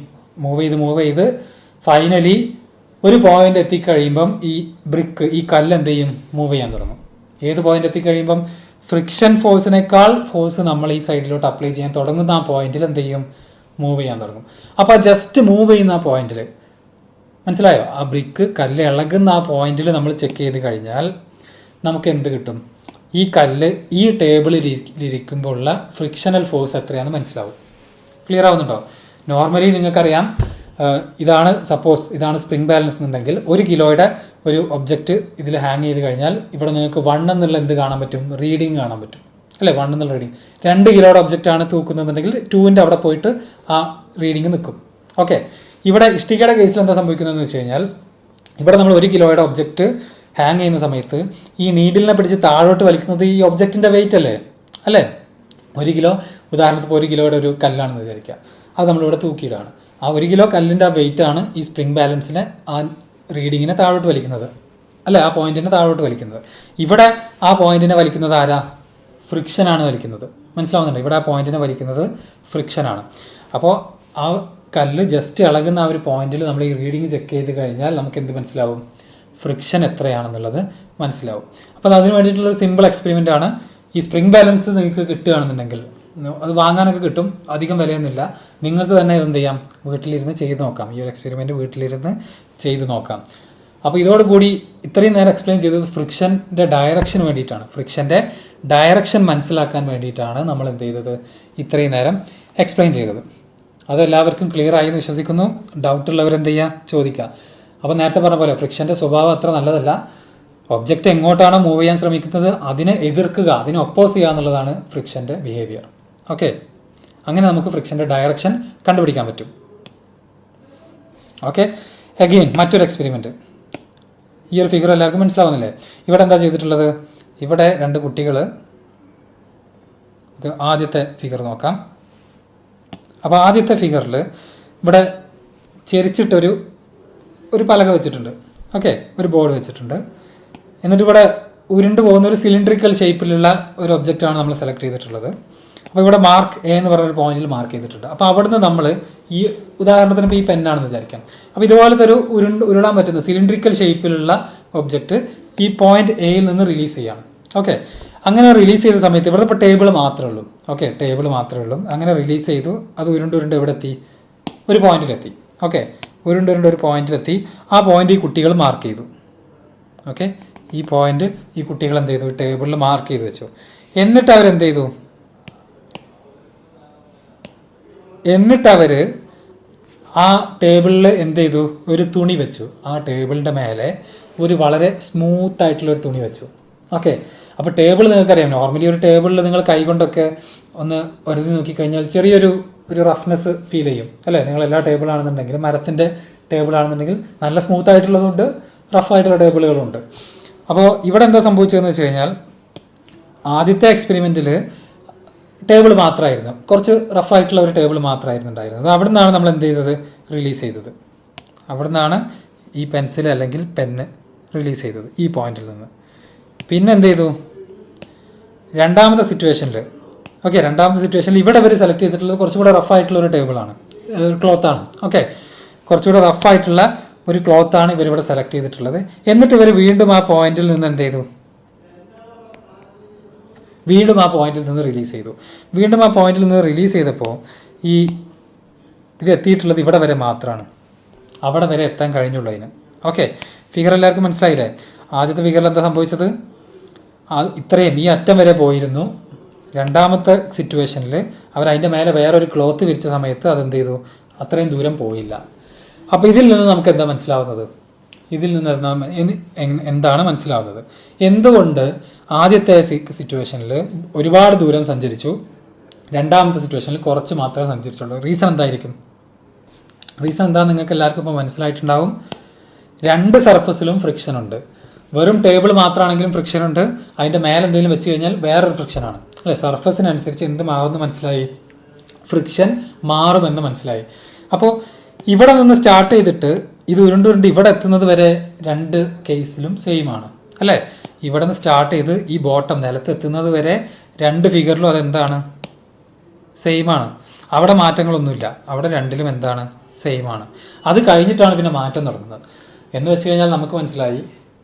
മൂവ് ചെയ്ത് ഫൈനലി ഒരു പോയിന്റ് എത്തിക്കഴിയുമ്പം ഈ കല്ല് എന്ത് ചെയ്യും? മൂവ് ചെയ്യാൻ തുടങ്ങും. ഏത് പോയിന്റ് എത്തിക്കഴിയുമ്പം? ഫ്രിക്ഷൻ ഫോഴ്സിനേക്കാൾ ഫോഴ്സ് നമ്മൾ ഈ സൈഡിലോട്ട് അപ്ലൈ ചെയ്യാൻ തുടങ്ങുന്ന ആ പോയിന്റിൽ എന്ത് ചെയ്യും? മൂവ് ചെയ്യാൻ തുടങ്ങും. അപ്പോൾ ജസ്റ്റ് മൂവ് ചെയ്യുന്ന ആ പോയിന്റിൽ, മനസ്സിലായോ? ആ കല്ല് ഇളകുന്ന ആ പോയിന്റിൽ നമ്മൾ ചെക്ക് ചെയ്ത് കഴിഞ്ഞാൽ നമുക്ക് എന്ത് കിട്ടും? ഈ കല്ല് ഈ ടേബിളിലിരിക്കുമ്പോൾ ഉള്ള ഫ്രിക്ഷണൽ ഫോഴ്സ് എത്രയാണെന്ന് മനസ്സിലാവും. ക്ലിയർ ആവുന്നുണ്ടോ? നോർമലി നിങ്ങൾക്കറിയാം, ഇതാണ് സ്പ്രിംഗ് ബാലൻസ് എന്നുണ്ടെങ്കിൽ 1 കിലോയുടെ ഒരു ഒബ്ജക്റ്റ് ഇതിൽ ഹാങ് ചെയ്ത് കഴിഞ്ഞാൽ ഇവിടെ നിങ്ങൾക്ക് 1 എന്നുള്ള എന്ത് കാണാൻ പറ്റും? റീഡിങ് കാണാൻ പറ്റും, അല്ലേ? 1 എന്നുള്ള റീഡിങ്. 2 കിലോയുടെ ഒബ്ജക്റ്റ് ആണ് തൂക്കുന്നതെന്നുണ്ടെങ്കിൽ 2ൻ്റെ അവിടെ പോയിട്ട് ആ റീഡിങ് നിൽക്കും. ഓക്കെ, ഇവിടെ ഇഷ്ടികയുടെ കേസിൽ എന്താ സംഭവിക്കുന്നതെന്ന് വെച്ച് കഴിഞ്ഞാൽ ഇവിടെ നമ്മൾ 1 കിലോയുടെ ഒബ്ജക്റ്റ് ഹാങ് ചെയ്യുന്ന സമയത്ത് ഈ നീഡിലിനെ പിടിച്ച് താഴോട്ട് വലിക്കുന്നത് ഈ ഒബ്ജക്റ്റിൻ്റെ വെയിറ്റ് അല്ലേ? 1 കിലോ, ഉദാഹരണത്തിന് 1 കിലോയുടെ ഒരു കല്ലാണെന്ന് വിചാരിക്കുക. അത് നമ്മളിവിടെ തൂക്കിയിടാണ്. ആ 1 കിലോ കല്ലിൻ്റെ ആ വെയിറ്റ് ആണ് ഈ സ്പ്രിംഗ് ബാലൻസിനെ ആ റീഡിങ്ങിനെ താഴോട്ട് വലിക്കുന്നത്, അല്ലേ? ആ പോയിന്റിനെ താഴോട്ട് വലിക്കുന്നത്. ഇവിടെ ആ പോയിന്റിനെ വലിക്കുന്നത് ആരാ? ഫ്രിക്ഷനാണ് വലിക്കുന്നത്. മനസ്സിലാവുന്നുണ്ട്? ഇവിടെ ആ പോയിന്റിനെ വലിക്കുന്നത് ഫ്രിക്ഷനാണ്. അപ്പോൾ ആ കല്ല് ജസ്റ്റ് ഇളകുന്ന ആ ഒരു പോയിന്റിൽ നമ്മൾ ഈ റീഡിങ് ചെക്ക് ചെയ്ത് കഴിഞ്ഞാൽ നമുക്ക് എന്ത് മനസ്സിലാവും? ഫ്രിക്ഷൻ എത്രയാണെന്നുള്ളത് മനസ്സിലാവും. അപ്പോൾ അതിന് വേണ്ടിയിട്ടുള്ള സിമ്പിൾ എക്സ്പെരിമെൻ്റ് ആണ്. ഈ സ്പ്രിംഗ് ബാലൻസ് നിങ്ങൾക്ക് കിട്ടുകയാണെന്നുണ്ടെങ്കിൽ അത് വാങ്ങാനൊക്കെ കിട്ടും, അധികം വിലയൊന്നുമില്ല. നിങ്ങൾക്ക് തന്നെ എന്ത് ചെയ്യാം? വീട്ടിലിരുന്ന് ചെയ്ത് നോക്കാം. ഈ ഒരു എക്സ്പെരിമെൻറ്റ് വീട്ടിലിരുന്ന് ചെയ്ത് നോക്കാം. അപ്പോൾ ഇതോടുകൂടി ഇത്രയും നേരം എക്സ്പ്ലെയിൻ ചെയ്തത് ഫ്രിക്ഷൻ്റെ ഡയറക്ഷന് വേണ്ടിയിട്ടാണ്. ഫ്രിക്ഷൻ്റെ ഡയറക്ഷൻ മനസ്സിലാക്കാൻ വേണ്ടിയിട്ടാണ് നമ്മൾ എന്ത് ചെയ്തത്? ഇത്രയും നേരം എക്സ്പ്ലെയിൻ ചെയ്തത്. അതെല്ലാവർക്കും ക്ലിയർ ആയി എന്ന് വിശ്വസിക്കുന്നു. ഡൗട്ടുള്ളവർ എന്ത് ചെയ്യുക? ചോദിക്കുക. അപ്പോൾ നേരത്തെ പറഞ്ഞ പോലെ ഫ്രിക്ഷൻ്റെ സ്വഭാവം അത്ര നല്ലതല്ല. ഒബ്ജക്റ്റ് എങ്ങോട്ടാണോ മൂവ് ചെയ്യാൻ ശ്രമിക്കുന്നത് അതിനെ എതിർക്കുക, അതിനെ ഒപ്പോസ് ചെയ്യുക എന്നുള്ളതാണ് ഫ്രിക്ഷൻ്റെ ബിഹേവിയർ. ഓക്കെ, അങ്ങനെ നമുക്ക് ഫ്രിക്ഷൻ്റെ ഡയറക്ഷൻ കണ്ടുപിടിക്കാൻ പറ്റും. ഓക്കെ, അഗെയിൻ മറ്റൊരു എക്സ്പെരിമെൻറ്റ്. ഈ ഒരു ഫിഗർ എല്ലാവർക്കും മനസ്സിലാവുന്നില്ലേ? ഇവിടെ എന്താ ചെയ്തിട്ടുള്ളത്? ഇവിടെ 2 കുട്ടികൾ, ആദ്യത്തെ ഫിഗർ നോക്കാം. അപ്പോൾ ആദ്യത്തെ ഫിഗറിൽ ഇവിടെ ചെരിച്ചിട്ടൊരു പലക വെച്ചിട്ടുണ്ട്. ഓക്കെ, ഒരു ബോർഡ് വെച്ചിട്ടുണ്ട്. എന്നിട്ട് ഇവിടെ ഉരുണ്ട് പോകുന്ന ഒരു സിലിണ്ടറിക്കൽ ഷേപ്പിലുള്ള ഒരു ഒബ്ജക്റ്റാണ് നമ്മൾ സെലക്ട് ചെയ്തിട്ടുള്ളത്. അപ്പോൾ ഇവിടെ മാർക്ക് എ എന്ന് പറയുന്ന ഒരു പോയിന്റിൽ മാർക്ക് ചെയ്തിട്ടുണ്ട്. അപ്പോൾ അവിടുന്ന് നമ്മൾ ഈ ഉദാഹരണത്തിന് ഇപ്പോൾ ഈ പെന്നാണെന്ന് വിചാരിക്കാം. അപ്പോൾ ഇതുപോലത്തെ ഒരു ഉരുളാൻ പറ്റുന്ന സിലിണ്ടറിക്കൽ ഷേപ്പിലുള്ള ഒബ്ജക്റ്റ് ഈ പോയിന്റ് എയിൽ നിന്ന് റിലീസ് ചെയ്യണം. ഓക്കെ, അങ്ങനെ റിലീസ് ചെയ്ത സമയത്ത് ഇവിടെ ഇപ്പോൾ ടേബിൾ മാത്രമേ ഉള്ളൂ. ഓക്കെ, ടേബിൾ മാത്രമേ ഉള്ളൂ. അങ്ങനെ റിലീസ് ചെയ്തു, അത് ഉരുണ്ട് എവിടെ എത്തി? ഒരു പോയിന്റിലെത്തി. ഓക്കെ, ഉരുണ്ട് ഒരു പോയിന്റിലെത്തി. ആ പോയിന്റ് ഈ കുട്ടികൾ മാർക്ക് ചെയ്തു. ഓക്കെ, ഈ പോയിന്റ് ഈ കുട്ടികൾ എന്ത് ചെയ്തു? ടേബിളിൽ മാർക്ക് ചെയ്ത് വെച്ചു. എന്നിട്ട് അവരെന്ത് ചെയ്തു? എന്നിട്ട് അവർ ആ ടേബിളിൽ എന്ത് ചെയ്തു? ഒരു തുണി വെച്ചു. ആ ടേബിളിൻ്റെ മേലെ ഒരു വളരെ സ്മൂത്ത് ആയിട്ടുള്ള ഒരു തുണി വെച്ചു. ഓക്കെ, അപ്പോൾ ടേബിൾ നിങ്ങൾക്കറിയാം, നോർമലി ഒരു ടേബിളിൽ നിങ്ങൾ കൈകൊണ്ടൊക്കെ ഒന്ന് ഒരുതി നോക്കിക്കഴിഞ്ഞാൽ ചെറിയൊരു റഫ്നെസ് ഫീൽ ചെയ്യും അല്ലേ? നിങ്ങൾ എല്ലാ ടേബിൾ ആണെന്നുണ്ടെങ്കിൽ, മരത്തിൻ്റെ ടേബിൾ ആണെന്നുണ്ടെങ്കിൽ നല്ല സ്മൂത്ത് ആയിട്ടുള്ളതുകൊണ്ട് റഫായിട്ടുള്ള ടേബിളുകളുണ്ട്. അപ്പോൾ ഇവിടെ എന്താ സംഭവിച്ചതെന്ന് വെച്ച് കഴിഞ്ഞാൽ ആദ്യത്തെ എക്സ്പെരിമെൻറ്റിൽ ടേബിൾ മാത്രമായിരുന്നു, കുറച്ച് റഫായിട്ടുള്ള ഒരു ടേബിൾ മാത്രമായിരുന്നു ഉണ്ടായിരുന്നത്. അവിടെ നിന്നാണ് നമ്മൾ എന്ത് ചെയ്തത്? റിലീസ് ചെയ്തത്. അവിടെ നിന്നാണ് ഈ പെൻസിൽ അല്ലെങ്കിൽ പെന്ന് റിലീസ് ചെയ്തത്, ഈ പോയിന്റിൽ നിന്ന്. പിന്നെ എന്ത് ചെയ്തു? രണ്ടാമത്തെ സിറ്റുവേഷനിൽ ഇവിടെ ഇവർ സെലക്ട് ചെയ്തിട്ടുള്ളത് കുറച്ചുകൂടെ റഫായിട്ടുള്ള ഒരു ടേബിളാണ്, ക്ലോത്താണ്. ഓക്കെ, കുറച്ചുകൂടെ റഫായിട്ടുള്ള ഒരു ക്ലോത്താണ് ഇവരിവിടെ സെലക്ട് ചെയ്തിട്ടുള്ളത്. എന്നിട്ട് ഇവർ വീണ്ടും ആ പോയിന്റിൽ നിന്ന് എന്ത് ചെയ്തു? വീണ്ടും ആ പോയിന്റിൽ നിന്ന് റിലീസ് ചെയ്തു. വീണ്ടും ആ പോയിന്റിൽ നിന്ന് റിലീസ് ചെയ്തപ്പോൾ ഇത് എത്തിയിട്ടുള്ളത് ഇവിടെ വരെ മാത്രമാണ്, അവിടെ വരെ എത്താൻ കഴിഞ്ഞുള്ളൂ അതിന്. ഓക്കെ, ഫിഗർ എല്ലാവർക്കും മനസ്സിലായില്ലേ? ആദ്യത്തെ ഫിഗറിൽ എന്താ സംഭവിച്ചത്? ഇത്രയും ഈ അറ്റം വരെ പോയിരുന്നു. രണ്ടാമത്തെ സിറ്റുവേഷനിൽ അവർ അതിൻ്റെ മേലെ വേറൊരു ക്ലോത്ത് വിരിച്ച സമയത്ത് അതെന്ത് ചെയ്തു? അത്രയും ദൂരം പോയില്ല. അപ്പോൾ ഇതിൽ നിന്ന് നമുക്ക് എന്താ മനസ്സിലാവുന്നത്? ഇതിൽ നിന്ന് എന്താണ് മനസ്സിലാവുന്നത്? എന്തുകൊണ്ട് ആദ്യത്തെ സിറ്റുവേഷനിൽ ഒരുപാട് ദൂരം സഞ്ചരിച്ചു, രണ്ടാമത്തെ സിറ്റുവേഷനിൽ കുറച്ച് മാത്രമേ സഞ്ചരിച്ചുള്ളൂ? റീസൺ എന്തായിരിക്കും? റീസൺ എന്താണെന്ന് നിങ്ങൾക്ക് എല്ലാവർക്കും ഇപ്പോൾ മനസ്സിലായിട്ടുണ്ടാവും. രണ്ട് സർഫസിലും ഫ്രിക്ഷൻ ഉണ്ട്. വെറും ടേബിൾ മാത്രമാണെങ്കിലും ഫ്രിക്ഷൻ ഉണ്ട്, അതിൻ്റെ മേലെ എന്തെങ്കിലും വെച്ച് കഴിഞ്ഞാൽ വേറൊരു ഫ്രിക്ഷനാണ് അല്ലേ? സർഫസിനനുസരിച്ച് എന്ത് മാറുമെന്ന് മനസ്സിലായി? ഫ്രിക്ഷൻ മാറുമെന്ന് മനസ്സിലായി. അപ്പോൾ ഇവിടെ നിന്ന് സ്റ്റാർട്ട് ചെയ്തിട്ട് ഇത് ഉരുണ്ട് ഇവിടെ എത്തുന്നത് വരെ രണ്ട് കേസിലും സെയിം ആണ് അല്ലേ? ഇവിടെ നിന്ന് സ്റ്റാർട്ട് ചെയ്ത് ഈ ബോട്ടം നിലത്ത് എത്തുന്നത് വരെ രണ്ട് ഫിഗറിലും അതെന്താണ്? സെയിം ആണ്. അവിടെ മാറ്റങ്ങളൊന്നുമില്ല, അവിടെ രണ്ടിലും എന്താണ്? സെയിം ആണ്. അത് കഴിഞ്ഞിട്ടാണ് പിന്നെ മാറ്റം നടന്നത്. എന്ന് വെച്ച് കഴിഞ്ഞാൽ നമുക്ക് മനസ്സിലായി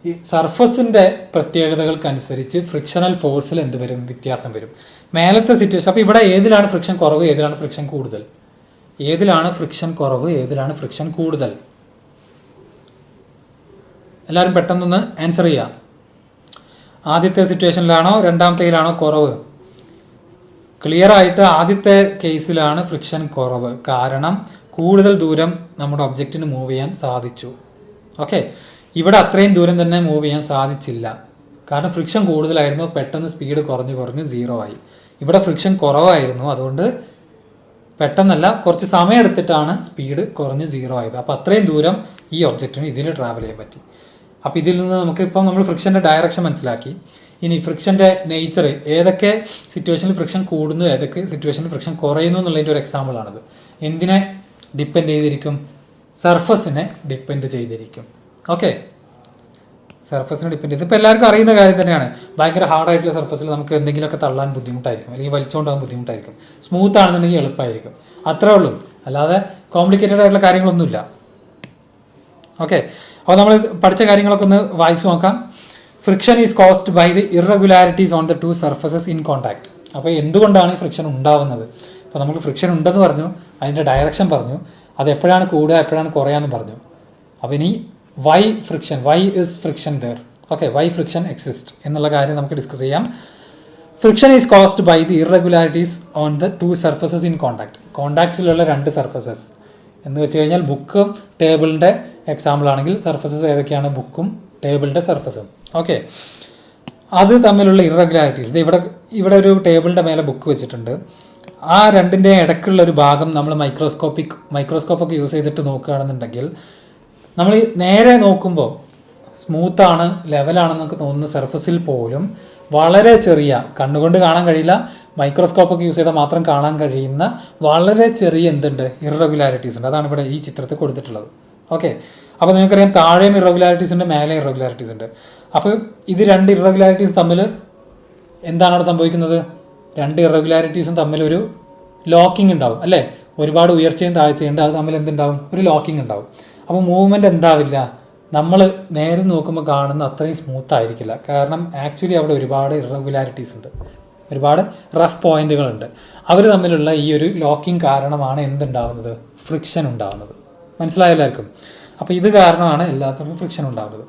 ഈ സർഫസിൻ്റെ പ്രത്യേകതകൾക്കനുസരിച്ച് ഫ്രിക്ഷണൽ ഫോഴ്സിൽ എന്ത് വരും? വ്യത്യാസം വരും. മേലത്തെ സിറ്റുവേഷൻ, അപ്പോൾ ഇവിടെ ഏതിലാണ് ഫ്രിക്ഷൻ കുറവ്, ഏതിലാണ് ഫ്രിക്ഷൻ കൂടുതൽ? ഏതിലാണ് ഫ്രിക്ഷൻ കുറവ്, ഏതിലാണ് ഫ്രിക്ഷൻ കൂടുതൽ? എല്ലാവരും പെട്ടെന്നൊന്ന് ആൻസർ ചെയ്യാം. ആദ്യത്തെ സിറ്റുവേഷനിലാണോ രണ്ടാമത്തേലാണോ കുറവ്? ക്ലിയർ ആയിട്ട് ആദ്യത്തെ കേസിലാണ് ഫ്രിക്ഷൻ കുറവ്. കാരണം കൂടുതൽ ദൂരം നമ്മുടെ ഒബ്ജക്റ്റിന് മൂവ് ചെയ്യാൻ സാധിച്ചു. ഓക്കെ, ഇവിടെ അത്രയും ദൂരം തന്നെ മൂവ് ചെയ്യാൻ സാധിച്ചില്ല. കാരണം ഫ്രിക്ഷൻ കൂടുതലായിരുന്നു, പെട്ടെന്ന് സ്പീഡ് കുറഞ്ഞ് 0 ആയി. ഇവിടെ ഫ്രിക്ഷൻ കുറവായിരുന്നു, അതുകൊണ്ട് പെട്ടെന്നല്ല, കുറച്ച് സമയം എടുത്തിട്ടാണ് സ്പീഡ് കുറഞ്ഞ് 0 ആയത്. അപ്പോൾ അത്രയും ദൂരം ഈ ഒബ്ജക്റ്റിന് ഇതിൽ ട്രാവൽ ചെയ്യാൻ പറ്റി. അപ്പോൾ ഇതിൽ നിന്ന് നമുക്ക് ഇപ്പം നമ്മൾ ഫ്രിക്ഷൻ്റെ ഡയറക്ഷൻ മനസ്സിലാക്കി. ഇനി ഫ്രിക്ഷൻ്റെ നേച്ചർ, ഏതൊക്കെ സിറ്റുവേഷനിൽ ഫ്രിക്ഷൻ കൂടുന്നു, ഏതൊക്കെ സിറ്റുവേഷനിൽ ഫ്രിക്ഷൻ കുറയുന്നു എന്നുള്ളതിൻ്റെ ഒരു എക്സാമ്പിളാണത്. എന്തിനെ ഡിപ്പെൻഡ് ചെയ്തിരിക്കും? സർഫസിനെ ഡിപ്പെൻഡ് ചെയ്തിരിക്കും. ഓക്കെ, സർഫസിനെ ഡിപ്പെൻഡ് ചെയ്ത് ഇപ്പോൾ എല്ലാവർക്കും അറിയുന്ന കാര്യം തന്നെയാണ്. ഭയങ്കര ഹാർഡായിട്ടുള്ള സർഫസിൽ നമുക്ക് എന്തെങ്കിലുമൊക്കെ തള്ളാൻ ബുദ്ധിമുട്ടായിരിക്കും, അല്ലെങ്കിൽ വലിച്ചുകൊണ്ടാകാൻ ബുദ്ധിമുട്ടായിരിക്കും. സ്മൂത്ത് ആണെന്നുണ്ടെങ്കിൽ എളുപ്പമായിരിക്കും. അത്രേ ഉള്ളൂ, അല്ലാതെ കോംപ്ലിക്കേറ്റഡ് ആയിട്ടുള്ള കാര്യങ്ങളൊന്നുമില്ല. ഓക്കെ, അപ്പോൾ നമ്മൾ പഠിച്ച കാര്യങ്ങളൊക്കെ ഒന്ന് വായിച്ചു നോക്കാം. Friction is caused by the irregularities on the two surfaces in contact. അപ്പോൾ എന്തുകൊണ്ടാണ് ഈ ഫ്രിക്ഷൻ ഉണ്ടാവുന്നത്? അപ്പോൾ നമുക്ക് ഫ്രിക്ഷൻ ഉണ്ടെന്ന് പറഞ്ഞു, അതിൻ്റെ ഡയറക്ഷൻ പറഞ്ഞു, അത് എപ്പോഴാണ് കൂടുക എപ്പോഴാണ് കുറയാന്ന് പറഞ്ഞു. അപ്പോൾ ഇനി why friction, why is friction there? Okay, why friction exist എന്നുള്ള കാര്യം നമുക്ക് ഡിസ്കസ് ചെയ്യാം. Friction is caused by the irregularities on the two surfaces in contact. കോൺടാക്റ്റിലുള്ള രണ്ട് സർഫസസ് എന്ന് വെച്ച് കഴിഞ്ഞാൽ ബുക്കും ടേബിളിൻ്റെ എക്സാമ്പിൾ ആണെങ്കിൽ സർഫസസ് ഏതൊക്കെയാണ്? ബുക്കും ടേബിളിൻ്റെ സർഫസും. ഓക്കെ, അത് തമ്മിലുള്ള ഇറഗുലാരിറ്റീസ്. ഇവിടെ ഒരു ടേബിളിൻ്റെ മേലെ ബുക്ക് വെച്ചിട്ടുണ്ട്. ആ രണ്ടിൻ്റെ ഇടയ്ക്കുള്ള ഒരു ഭാഗം നമ്മൾ മൈക്രോസ്കോപ്പൊക്കെ യൂസ് ചെയ്തിട്ട് നോക്കുകയാണെന്നുണ്ടെങ്കിൽ നമ്മൾ നേരെ നോക്കുമ്പോൾ സ്മൂത്താണ്, ലെവലാണെന്നൊക്കെ തോന്നുന്ന സർഫസിൽ പോലും വളരെ ചെറിയ, കണ്ണുകൊണ്ട് കാണാൻ കഴിയില്ല, മൈക്രോസ്കോപ്പൊക്കെ യൂസ് ചെയ്താൽ മാത്രം കാണാൻ കഴിയുന്ന വളരെ ചെറിയ എന്തുണ്ട്? ഇറഗുലാരിറ്റീസ് ഉണ്ട്. അതാണ് ഇവിടെ ഈ ചിത്രത്തിൽ കൊടുത്തിട്ടുള്ളത്. ഓക്കെ, അപ്പോൾ നിങ്ങൾക്കറിയാം താഴെയും ഇറഗുലാരിറ്റീസ് ഉണ്ട്, മേലെ ഇറഗുലാരിറ്റീസ് ഉണ്ട്. അപ്പോൾ ഇത് രണ്ട് ഇറഗുലാരിറ്റീസ് തമ്മിൽ എന്താണ് അവിടെ സംഭവിക്കുന്നത്? രണ്ട് ഇറഗുലാരിറ്റീസും തമ്മിലൊരു ലോക്കിംഗ് ഉണ്ടാവും അല്ലേ? ഒരുപാട് ഉയർച്ചയും താഴ്ചയും ഉണ്ട്, അത് തമ്മിൽ എന്തുണ്ടാവും? ഒരു ലോക്കിംഗ് ഉണ്ടാവും. അപ്പോൾ മൂവ്മെൻറ്റ് എന്താവില്ല, നമ്മൾ നേരെ നോക്കുമ്പോൾ കാണുന്ന അത്രയും സ്മൂത്ത് ആയിരിക്കില്ല. കാരണം ആക്ച്വലി അവിടെ ഒരുപാട് ഇറഗുലാരിറ്റീസ് ഉണ്ട്, ഒരുപാട് റഫ് പോയിന്റുകളുണ്ട്. അവർ തമ്മിലുള്ള ഈ ഒരു ലോക്കിംഗ് കാരണമാണ് എന്തുണ്ടാവുന്നത്? ഫ്രിക്ഷൻ ഉണ്ടാവുന്നത്. മനസ്സിലായ എല്ലാവർക്കും? അപ്പോൾ ഇത് കാരണമാണ് എല്ലാത്തിനും ഫ്രിക്ഷൻ ഉണ്ടാകുന്നത്.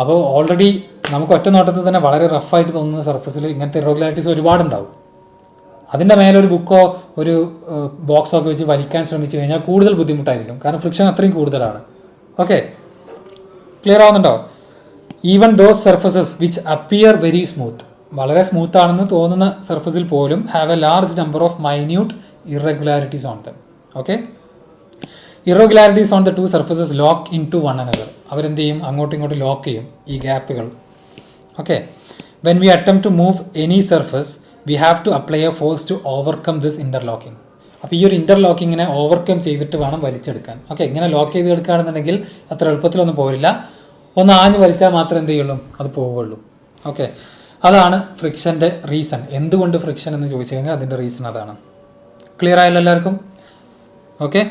അപ്പോൾ ഓൾറെഡി നമുക്ക് ഒറ്റ നോട്ടത്തിൽ തന്നെ വളരെ റഫായിട്ട് തോന്നുന്ന സർഫസിൽ ഇങ്ങനത്തെ ഇറഗുലാരിറ്റീസ് ഒരുപാടുണ്ടാവും. അതിൻ്റെ മേലെ ഒരു ബുക്കോ ഒരു ബോക്സോ ഒക്കെ വെച്ച് വലിക്കാൻ ശ്രമിച്ചു കഴിഞ്ഞാൽ കൂടുതൽ ബുദ്ധിമുട്ടായിരിക്കും, കാരണം ഫ്രിക്ഷൻ അത്രയും കൂടുതലാണ്. ഓക്കെ, ക്ലിയർ ആവുന്നുണ്ടോ? Even those surfaces which appear very smooth, വളരെ സ്മൂത്ത് ആണെന്ന് തോന്നുന്ന സർഫസിൽ പോലും have a large number of minute irregularities on them. Okay, irregularities on the two surfaces lock into one another. അവരെന്ത് ചെയ്യും? അങ്ങോട്ടും ഇങ്ങോട്ടും ലോക്ക് ചെയ്യും ഈ ഗ്യാപ്പുകൾ. Okay, when we attempt to move any surface we have to apply a force to overcome this interlocking. അപ്പോൾ ഈ ഒരു ഇന്റർലോക്കിങ്ങിനെ ഓവർകം ചെയ്തിട്ട് വേണം വലിച്ചെടുക്കാൻ. ഓക്കെ, ഇങ്ങനെ ലോക്ക് ചെയ്ത് എടുക്കുകയാണെന്നുണ്ടെങ്കിൽ അത്ര എളുപ്പത്തിലൊന്നും പോരില്ല. ഒന്ന് ആഞ്ഞ് വലിച്ചാൽ മാത്രമേ എന്ത് ചെയ്യുള്ളൂ? അത് പോവുള്ളൂ. ഓക്കെ, അതാണ് ഫ്രിക്ഷൻ്റെ റീസൺ. എന്തുകൊണ്ട് ഫ്രിക്ഷൻ എന്ന് ചോദിച്ചു കഴിഞ്ഞാൽ അതിൻ്റെ റീസൺ അതാണ്. ക്ലിയർ ആയല്ലോ എല്ലാവർക്കും? ഓക്കെ,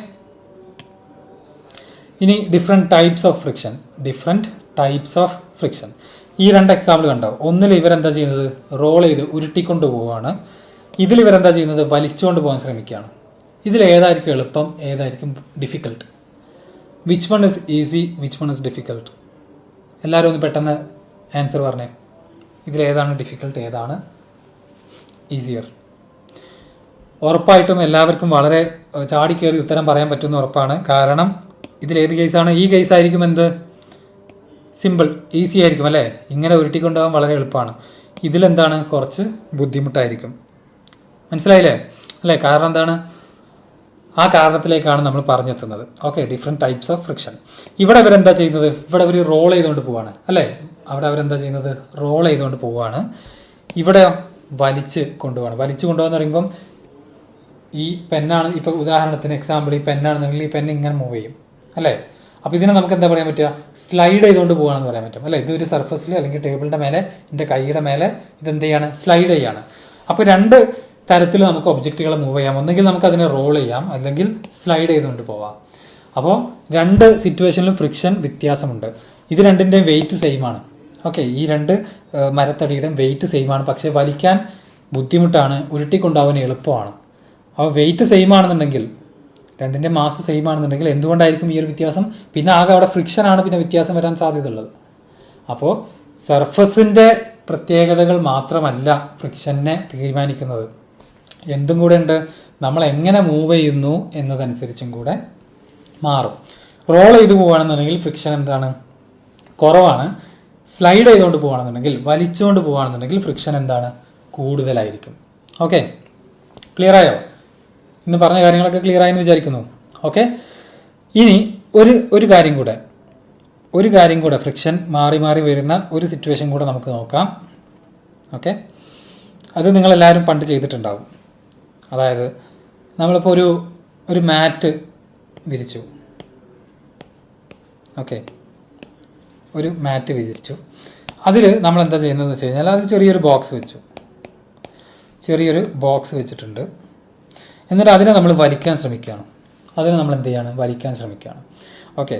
ഇനി different types of friction. Different types of friction. ഈ രണ്ട് എക്സാമ്പിൾ കണ്ടോ? ഒന്നിൽ ഇവരെന്താ ചെയ്യുന്നത്? റോൾ ചെയ്ത് ഉരുട്ടിക്കൊണ്ട് പോവുകയാണ്. ഇതിൽ ഇവരെന്താ ചെയ്യുന്നത്? വലിച്ചുകൊണ്ട് പോകാൻ ശ്രമിക്കുകയാണ്. ഇതിൽ ഏതായിരിക്കും എളുപ്പം, ഏതായിരിക്കും difficult? Which one is easy, which one is difficult? എല്ലാവരും ഒന്ന് പെട്ടെന്ന് ആൻസർ പറഞ്ഞേ. ഇതിലേതാണ് ഡിഫിക്കൽട്ട്, ഏതാണ് ഈസിയർ? ഉറപ്പായിട്ടും എല്ലാവർക്കും വളരെ ചാടിക്കേറി ഉത്തരം പറയാൻ പറ്റുമെന്ന് ഉറപ്പാണ്. കാരണം ഇതിലേത് കേസാണ്? ഈ കേസായിരിക്കും എന്ത്? സിമ്പിൾ, ഈസി ആയിരിക്കും അല്ലേ? ഇങ്ങനെ ഉരുട്ടിക്കൊണ്ടുപോകാൻ വളരെ എളുപ്പമാണ്. ഇതിലെന്താണ്? കുറച്ച് ബുദ്ധിമുട്ടായിരിക്കും. മനസ്സിലായില്ലേ അല്ലേ? കാരണം എന്താണ്? ആ കാരണത്തിലേക്കാണ് നമ്മൾ പറഞ്ഞെത്തുന്നത്. Okay, different types of friction. ഇവിടെ അവരെന്താ ചെയ്യുന്നത്? ഇവിടെ അവർ റോൾ ചെയ്തുകൊണ്ട് പോവാണ് അല്ലേ? അവിടെ അവരെന്താ ചെയ്യുന്നത്? റോൾ ചെയ്തുകൊണ്ട് പോവുകയാണ്. ഇവിടെ വലിച്ച് കൊണ്ടുപോവാണ്. വലിച്ചു കൊണ്ടുപോകാന്ന് പറയുമ്പം ഈ പെന്നാണ്, ഇപ്പോൾ ഉദാഹരണത്തിന് എക്സാമ്പിൾ ഈ പെന്നാണെന്നുണ്ടെങ്കിൽ ഈ പെൻ ഇങ്ങനെ മൂവ് ചെയ്യും അല്ലേ? അപ്പോൾ ഇതിനെ നമുക്ക് എന്താ പറയാൻ പറ്റുക? സ്ലൈഡ് ചെയ്തുകൊണ്ട് പോകാമെന്ന് പറയാൻ പറ്റും അല്ലേ? ഇതൊരു സർഫസിൽ അല്ലെങ്കിൽ ടേബിളിൻ്റെ മേലെ, എൻ്റെ കൈയുടെ മേലെ ഇതെന്ത് ചെയ്യാണ്? സ്ലൈഡ് ചെയ്യാണ്. അപ്പോൾ രണ്ട് തരത്തിൽ നമുക്ക് ഒബ്ജക്റ്റുകളെ മൂവ് ചെയ്യാം. ഒന്നെങ്കിൽ നമുക്ക് അതിനെ റോൾ ചെയ്യാം, അല്ലെങ്കിൽ സ്ലൈഡ് ചെയ്തുകൊണ്ട് പോവാം. അപ്പോൾ രണ്ട് സിറ്റുവേഷനിലും ഫ്രിക്ഷൻ വ്യത്യാസമുണ്ട്. ഇത് രണ്ടിൻ്റെയും വെയിറ്റ് സെയിം ആണ്. ഓക്കെ, ഈ രണ്ട് മരത്തടിയുടെയും വെയിറ്റ് സെയിം ആണ്, പക്ഷേ വലിക്കാൻ ബുദ്ധിമുട്ടാണ്, ഉരുട്ടിക്കൊണ്ടാവാൻ എളുപ്പമാണ്. അപ്പോൾ വെയിറ്റ് സെയിം ആണെന്നുണ്ടെങ്കിൽ, രണ്ടിൻ്റെ മാസ് സെയിം ആണെന്നുണ്ടെങ്കിൽ എന്തുകൊണ്ടായിരിക്കും ഈ ഒരു വ്യത്യാസം? പിന്നെ ആകെ അവിടെ ഫ്രിക്ഷനാണ് പിന്നെ വ്യത്യാസം വരാൻ സാധ്യതയുള്ളത്. അപ്പോൾ സർഫസിൻ്റെ പ്രത്യേകതകൾ മാത്രമല്ല ഫ്രിക്ഷനെ തീരുമാനിക്കുന്നത്. എന്തും കൂടെ ഉണ്ട്, നമ്മൾ എങ്ങനെ മൂവ് ചെയ്യുന്നു എന്നതനുസരിച്ചും കൂടെ മാറും. റോൾ ചെയ്ത് പോവുകയാണെന്നുണ്ടെങ്കിൽ ഫ്രിക്ഷൻ എന്താണ്? കുറവാണ്. സ്ലൈഡ് ചെയ്തുകൊണ്ട് പോവുകയാണെന്നുണ്ടെങ്കിൽ, വലിച്ചുകൊണ്ട് പോവുകയാണെന്നുണ്ടെങ്കിൽ ഫ്രിക്ഷൻ എന്താണ്? കൂടുതലായിരിക്കും. ഓക്കെ, ക്ലിയർ ആയോ? ഇന്ന് പറഞ്ഞ കാര്യങ്ങളൊക്കെ ക്ലിയർ ആയെന്ന് വിചാരിക്കുന്നു. ഓക്കെ, ഇനി ഒരു കാര്യം കൂടെ ഫ്രിക്ഷൻ മാറി മാറി വരുന്ന ഒരു സിറ്റുവേഷൻ കൂടെ നമുക്ക് നോക്കാം. ഓക്കെ, അത് നിങ്ങളെല്ലാവരും പണ്ട് ചെയ്തിട്ടുണ്ടാവും. അതായത് നമ്മളിപ്പോൾ ഒരു മാറ്റ് വിരിച്ചു. ഓക്കെ, ഒരു മാറ്റ് വിരിച്ചു. അതിൽ നമ്മൾ എന്താ ചെയ്യുന്നതെന്ന് വെച്ച് കഴിഞ്ഞാൽ അതിൽ ചെറിയൊരു ബോക്സ് വെച്ചിട്ടുണ്ട്. എന്നിട്ട് അതിനെ നമ്മൾ വലിക്കാൻ ശ്രമിക്കുകയാണ്. ഓക്കെ,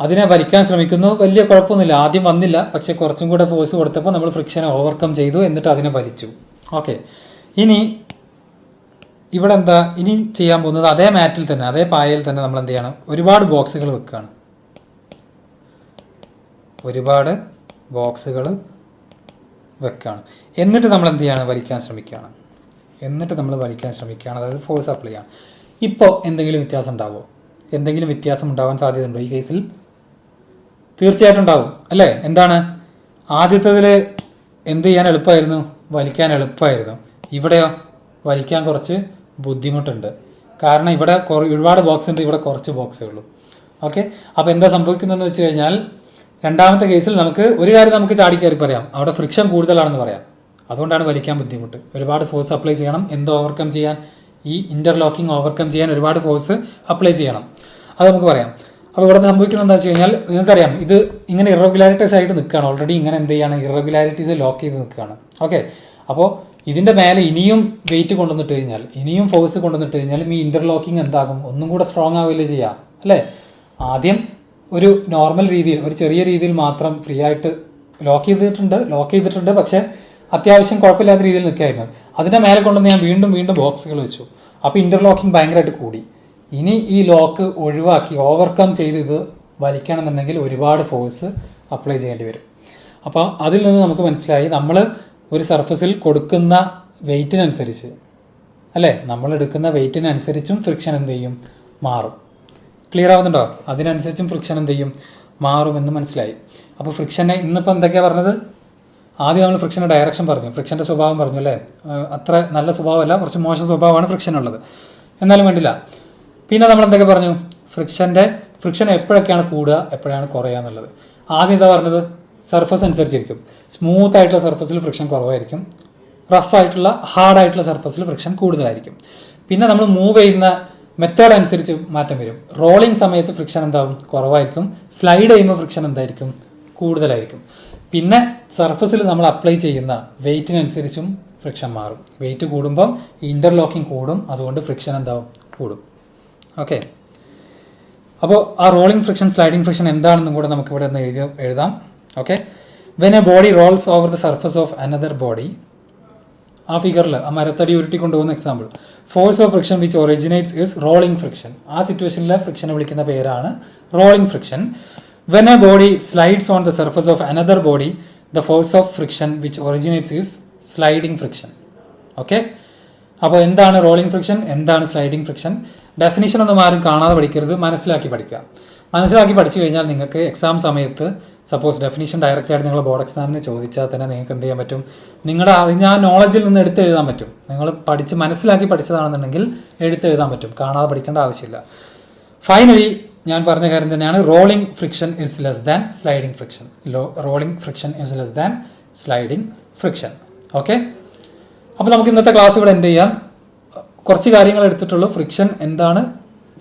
അതിനെ വലിക്കാൻ ശ്രമിക്കുന്നു. വലിയ കുഴപ്പമൊന്നുമില്ല, ആദ്യം വന്നില്ല, പക്ഷേ കുറച്ചും കൂടെ ഫോഴ്സ് കൊടുത്തപ്പോൾ നമ്മൾ ഫ്രിക്ഷനെ ഓവർകം ചെയ്തു, എന്നിട്ട് അതിനെ വലിച്ചു. ഓക്കെ, ഇനി ഇവിടെ എന്താ ഇനി ചെയ്യാൻ പോകുന്നത്? അതേ മാറ്റിൽ തന്നെ, അതേ പായയിൽ തന്നെ നമ്മൾ എന്ത് ചെയ്യണം? ഒരുപാട് ബോക്സുകൾ വെക്കുകയാണ്. എന്നിട്ട് നമ്മൾ എന്ത് ചെയ്യാണ്? വലിക്കാൻ ശ്രമിക്കുകയാണ്. അതായത് ഫോഴ്സ് അപ്ലൈ ചെയ്യണം. ഇപ്പോൾ എന്തെങ്കിലും വ്യത്യാസം ഉണ്ടാവുമോ? എന്തെങ്കിലും വ്യത്യാസം ഉണ്ടാവാൻ സാധ്യതയുണ്ടോ ഈ കേസിൽ? തീർച്ചയായിട്ടും ഉണ്ടാവും അല്ലേ? എന്താണ്? ആദ്യത്തേതിൽ എന്ത് ചെയ്യാൻ എളുപ്പമായിരുന്നു? വലിക്കാൻ എളുപ്പമായിരുന്നു. ഇവിടെയോ? വലിക്കാൻ കുറച്ച് ബുദ്ധിമുട്ടുണ്ട്. കാരണം ഇവിടെ ഒരുപാട് ബോക്സ് ഉണ്ട്, ഇവിടെ കുറച്ച് ബോക്സേ ഉള്ളൂ. ഓക്കെ, അപ്പോൾ എന്താ സംഭവിക്കുന്നതെന്ന് വെച്ച് കഴിഞ്ഞാൽ, രണ്ടാമത്തെ കേസിൽ നമുക്ക് ഒരു കാര്യം നമുക്ക് ചാടിക്കയറി പറയാം, അവിടെ ഫ്രിക്ഷൻ കൂടുതലാണെന്ന് പറയാം. അതുകൊണ്ടാണ് വലിക്കാൻ ബുദ്ധിമുട്ട്. ഒരുപാട് ഫോഴ്സ് അപ്ലൈ ചെയ്യണം. എന്ത് ഓവർകം ചെയ്യാൻ? ഈ ഇന്റർലോക്കിംഗ് ഓവർകം ചെയ്യാൻ ഒരുപാട് ഫോഴ്സ് അപ്ലൈ ചെയ്യണം. അത് നമുക്ക് പറയാം. അപ്പോൾ ഇവിടെ സംഭവിക്കുന്നത് എന്താ വെച്ച് കഴിഞ്ഞാൽ, നിങ്ങൾക്കറിയാം ഇത് ഇങ്ങനെ ഇറഗുലാരിറ്റീസ് ആയിട്ട് നിൽക്കുകയാണ്. ഓൾറെഡി ഇങ്ങനെ എന്ത് ചെയ്യാണ്? ഇറഗുലാരിറ്റീസ് ലോക്ക് ചെയ്ത് നിൽക്കുകയാണ്. ഓക്കെ, അപ്പോൾ ഇതിൻ്റെ മേലെ ഇനിയും വെയിറ്റ് കൊണ്ടുവന്നിട്ട് കഴിഞ്ഞാൽ, ഇനിയും ഫോഴ്സ് കൊണ്ടുവന്നിട്ട് കഴിഞ്ഞാൽ ഈ ഇൻ്റർലോക്കിംഗ് എന്താകും, ഒന്നും കൂടെ സ്ട്രോങ് ആവില്ലേ ചെയ്യുക അല്ലേ. ആദ്യം ഒരു നോർമൽ രീതിയിൽ, ഒരു ചെറിയ രീതിയിൽ മാത്രം ഫ്രീ ആയിട്ട് ലോക്ക് ചെയ്തിട്ടുണ്ട്, പക്ഷെ അത്യാവശ്യം കുഴപ്പമില്ലാത്ത രീതിയിൽ നിൽക്കുകയായിരുന്നു. അതിൻ്റെ മേലെ കൊണ്ടുവന്ന് ഞാൻ വീണ്ടും ബോക്സുകൾ വെച്ചു. അപ്പോൾ ഇൻ്റർലോക്കിംഗ് ഭയങ്കരമായിട്ട് കൂടി. ഇനി ഈ ലോക്ക് ഒഴിവാക്കി ഓവർകം ചെയ്ത് ഇത് വലിക്കണമെന്നുണ്ടെങ്കിൽ ഒരുപാട് ഫോഴ്സ് അപ്ലൈ ചെയ്യേണ്ടി വരും. അപ്പോൾ അതിൽ നിന്ന് നമുക്ക് മനസ്സിലായി, നമ്മൾ ഒരു സർഫസിൽ കൊടുക്കുന്ന വെയിറ്റിനനുസരിച്ച് അല്ലേ, നമ്മൾ എടുക്കുന്ന വെയിറ്റിനനുസരിച്ചും ഫ്രിക്ഷൻ എന്ത് ചെയ്യും, മാറും. ക്ലിയർ ആവുന്നുണ്ടോ? അതിനനുസരിച്ചും ഫ്രിക്ഷൻ എന്ത് ചെയ്യും, മാറുമെന്ന് മനസ്സിലായി. അപ്പോൾ ഫ്രിക്ഷനെ ഇന്നിപ്പോൾ എന്തൊക്കെയാണ് പറഞ്ഞത്? ആദ്യം നമ്മൾ ഫ്രിക്ഷൻ്റെ ഡയറക്ഷൻ പറഞ്ഞു, ഫ്രിക്ഷൻ്റെ സ്വഭാവം പറഞ്ഞു അല്ലേ. അത്ര നല്ല സ്വഭാവമല്ല, കുറച്ച് മോശം സ്വഭാവമാണ് ഫ്രിക്ഷൻ ഉള്ളത്, എന്നാലും വേണ്ടില്ല. പിന്നെ നമ്മൾ എന്തൊക്കെ പറഞ്ഞു? ഫ്രിക്ഷൻ എപ്പോഴൊക്കെയാണ് കൂടുക, എപ്പോഴാണ് കുറയുക എന്നുള്ളത്. ആദ്യം എന്താ പറഞ്ഞത്? സർഫസ് അനുസരിച്ചിരിക്കും. സ്മൂത്ത് ആയിട്ടുള്ള സർഫസിൽ ഫ്രിക്ഷൻ കുറവായിരിക്കും, റഫായിട്ടുള്ള ഹാർഡായിട്ടുള്ള സർഫസിൽ ഫ്രിക്ഷൻ കൂടുതലായിരിക്കും. പിന്നെ നമ്മൾ മൂവ് ചെയ്യുന്ന മെത്തേഡ് അനുസരിച്ച് മാറ്റം വരും. റോളിംഗ് സമയത്ത് ഫ്രിക്ഷൻ എന്താവും, കുറവായിരിക്കും. സ്ലൈഡ് ചെയ്യുമ്പോൾ ഫ്രിക്ഷൻ എന്തായിരിക്കും, കൂടുതലായിരിക്കും. പിന്നെ സർഫസിൽ നമ്മൾ അപ്ലൈ ചെയ്യുന്ന വെയിറ്റിനനുസരിച്ചും ഫ്രിക്ഷൻ മാറും. വെയിറ്റ് കൂടുമ്പം ഇൻ്റർലോക്കിംഗ് കൂടും, അതുകൊണ്ട് ഫ്രിക്ഷൻ എന്താവും, കൂടും. ഓക്കെ, അപ്പോൾ ആ റോളിംഗ് ഫ്രിക്ഷൻ, സ്ലൈഡിംഗ് ഫ്രിക്ഷൻ എന്താണെന്നും കൂടെ നമുക്ക് ഇവിടെ നിന്ന് എഴുതാം. Okay, when a body rolls over the surface of another body, ആ ഫിഗറിൽ ആ മരത്തടി ഉരുട്ടി കൊണ്ടുപോകുന്ന example, force of friction which originates is rolling friction. ആ സിറ്റുവേഷനിലെ ഫ്രിക്ഷനെ വിളിക്കുന്ന പേരാണ് rolling friction. When a body slides on the surface of another body, the force of friction which originates is sliding friction. Okay, അപ്പോൾ എന്താണ് rolling friction, എന്താണ് sliding friction? Definition ഒന്നും ആരും കാണാതെ പഠിക്കരുത്, മനസ്സിലാക്കി പഠിക്കുക. മനസ്സിലാക്കി പഠിച്ചു കഴിഞ്ഞാൽ നിങ്ങൾക്ക് എക്സാം സമയത്ത് സപ്പോസ് ഡെഫിനിഷൻ ഡയറക്റ്റ് ആയിട്ട് നിങ്ങൾ ബോർഡ് എക്സാമിന് ചോദിച്ചാൽ തന്നെ നിങ്ങൾക്ക് എന്ത് ചെയ്യാൻ പറ്റും, നിങ്ങളുടെ അറിഞ്ഞ ആ നോളജിൽ നിന്ന് എടുത്തെഴുതാൻ പറ്റും. നിങ്ങൾ മനസ്സിലാക്കി പഠിച്ചതാണെന്നുണ്ടെങ്കിൽ എടുത്തെഴുതാൻ പറ്റും, കാണാതെ പഠിക്കേണ്ട ആവശ്യമില്ല. ഫൈനലി ഞാൻ പറഞ്ഞ കാര്യം തന്നെയാണ്, rolling friction is less than sliding friction. Rolling friction is less than sliding friction. Okay, അപ്പോൾ നമുക്ക് ഇന്നത്തെ ക്ലാസ് ഇവിടെ എൻഡ് ചെയ്യാം. കുറച്ച് കാര്യങ്ങൾ എടുത്തിട്ടുള്ളൂ. ഫ്രിക്ഷൻ എന്താണ്,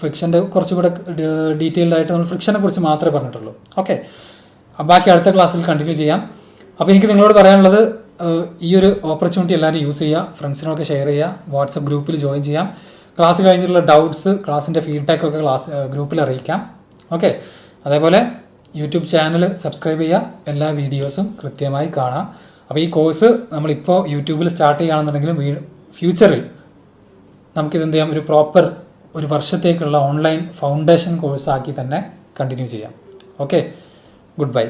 ഫ്രിക്ഷൻ്റെ കുറച്ചുകൂടെ ഡീറ്റെയിൽഡ് ആയിട്ട് നമ്മൾ ഫ്രിക്ഷനെ കുറിച്ച് മാത്രമേ പറഞ്ഞിട്ടുള്ളൂ. ഓക്കെ, ബാക്കി അടുത്ത ക്ലാസ്സിൽ കണ്ടിന്യൂ ചെയ്യാം. അപ്പോൾ എനിക്ക് നിങ്ങളോട് പറയാനുള്ളത്, ഈ ഒരു ഓപ്പർച്യൂണിറ്റി എല്ലാവരും യൂസ് ചെയ്യുക, ഫ്രണ്ട്സിനൊക്കെ ഷെയർ ചെയ്യുക, വാട്സപ്പ് ഗ്രൂപ്പിൽ ജോയിൻ ചെയ്യാം. ക്ലാസ് കഴിഞ്ഞിട്ടുള്ള ഡൗട്ട്സ്, ക്ലാസ്സിൻ്റെ ഫീഡ്ബാക്ക് ഒക്കെ ഗ്രൂപ്പിൽ അറിയിക്കാം. ഓക്കെ, അതേപോലെ യൂട്യൂബ് ചാനൽ സബ്സ്ക്രൈബ് ചെയ്യുക, എല്ലാ വീഡിയോസും കൃത്യമായി കാണാം. അപ്പോൾ ഈ കോഴ്സ് നമ്മളിപ്പോൾ യൂട്യൂബിൽ സ്റ്റാർട്ട് ചെയ്യുകയാണെന്നുണ്ടെങ്കിലും ഫ്യൂച്ചറിൽ നമുക്കിതെന്ത് ചെയ്യാം, ഒരു പ്രോപ്പർ ഒരു വർഷത്തേക്കുള്ള ഓൺലൈൻ ഫൗണ്ടേഷൻ കോഴ്സാക്കി തന്നെ കണ്ടിന്യൂ ചെയ്യാം. Okay, good bye.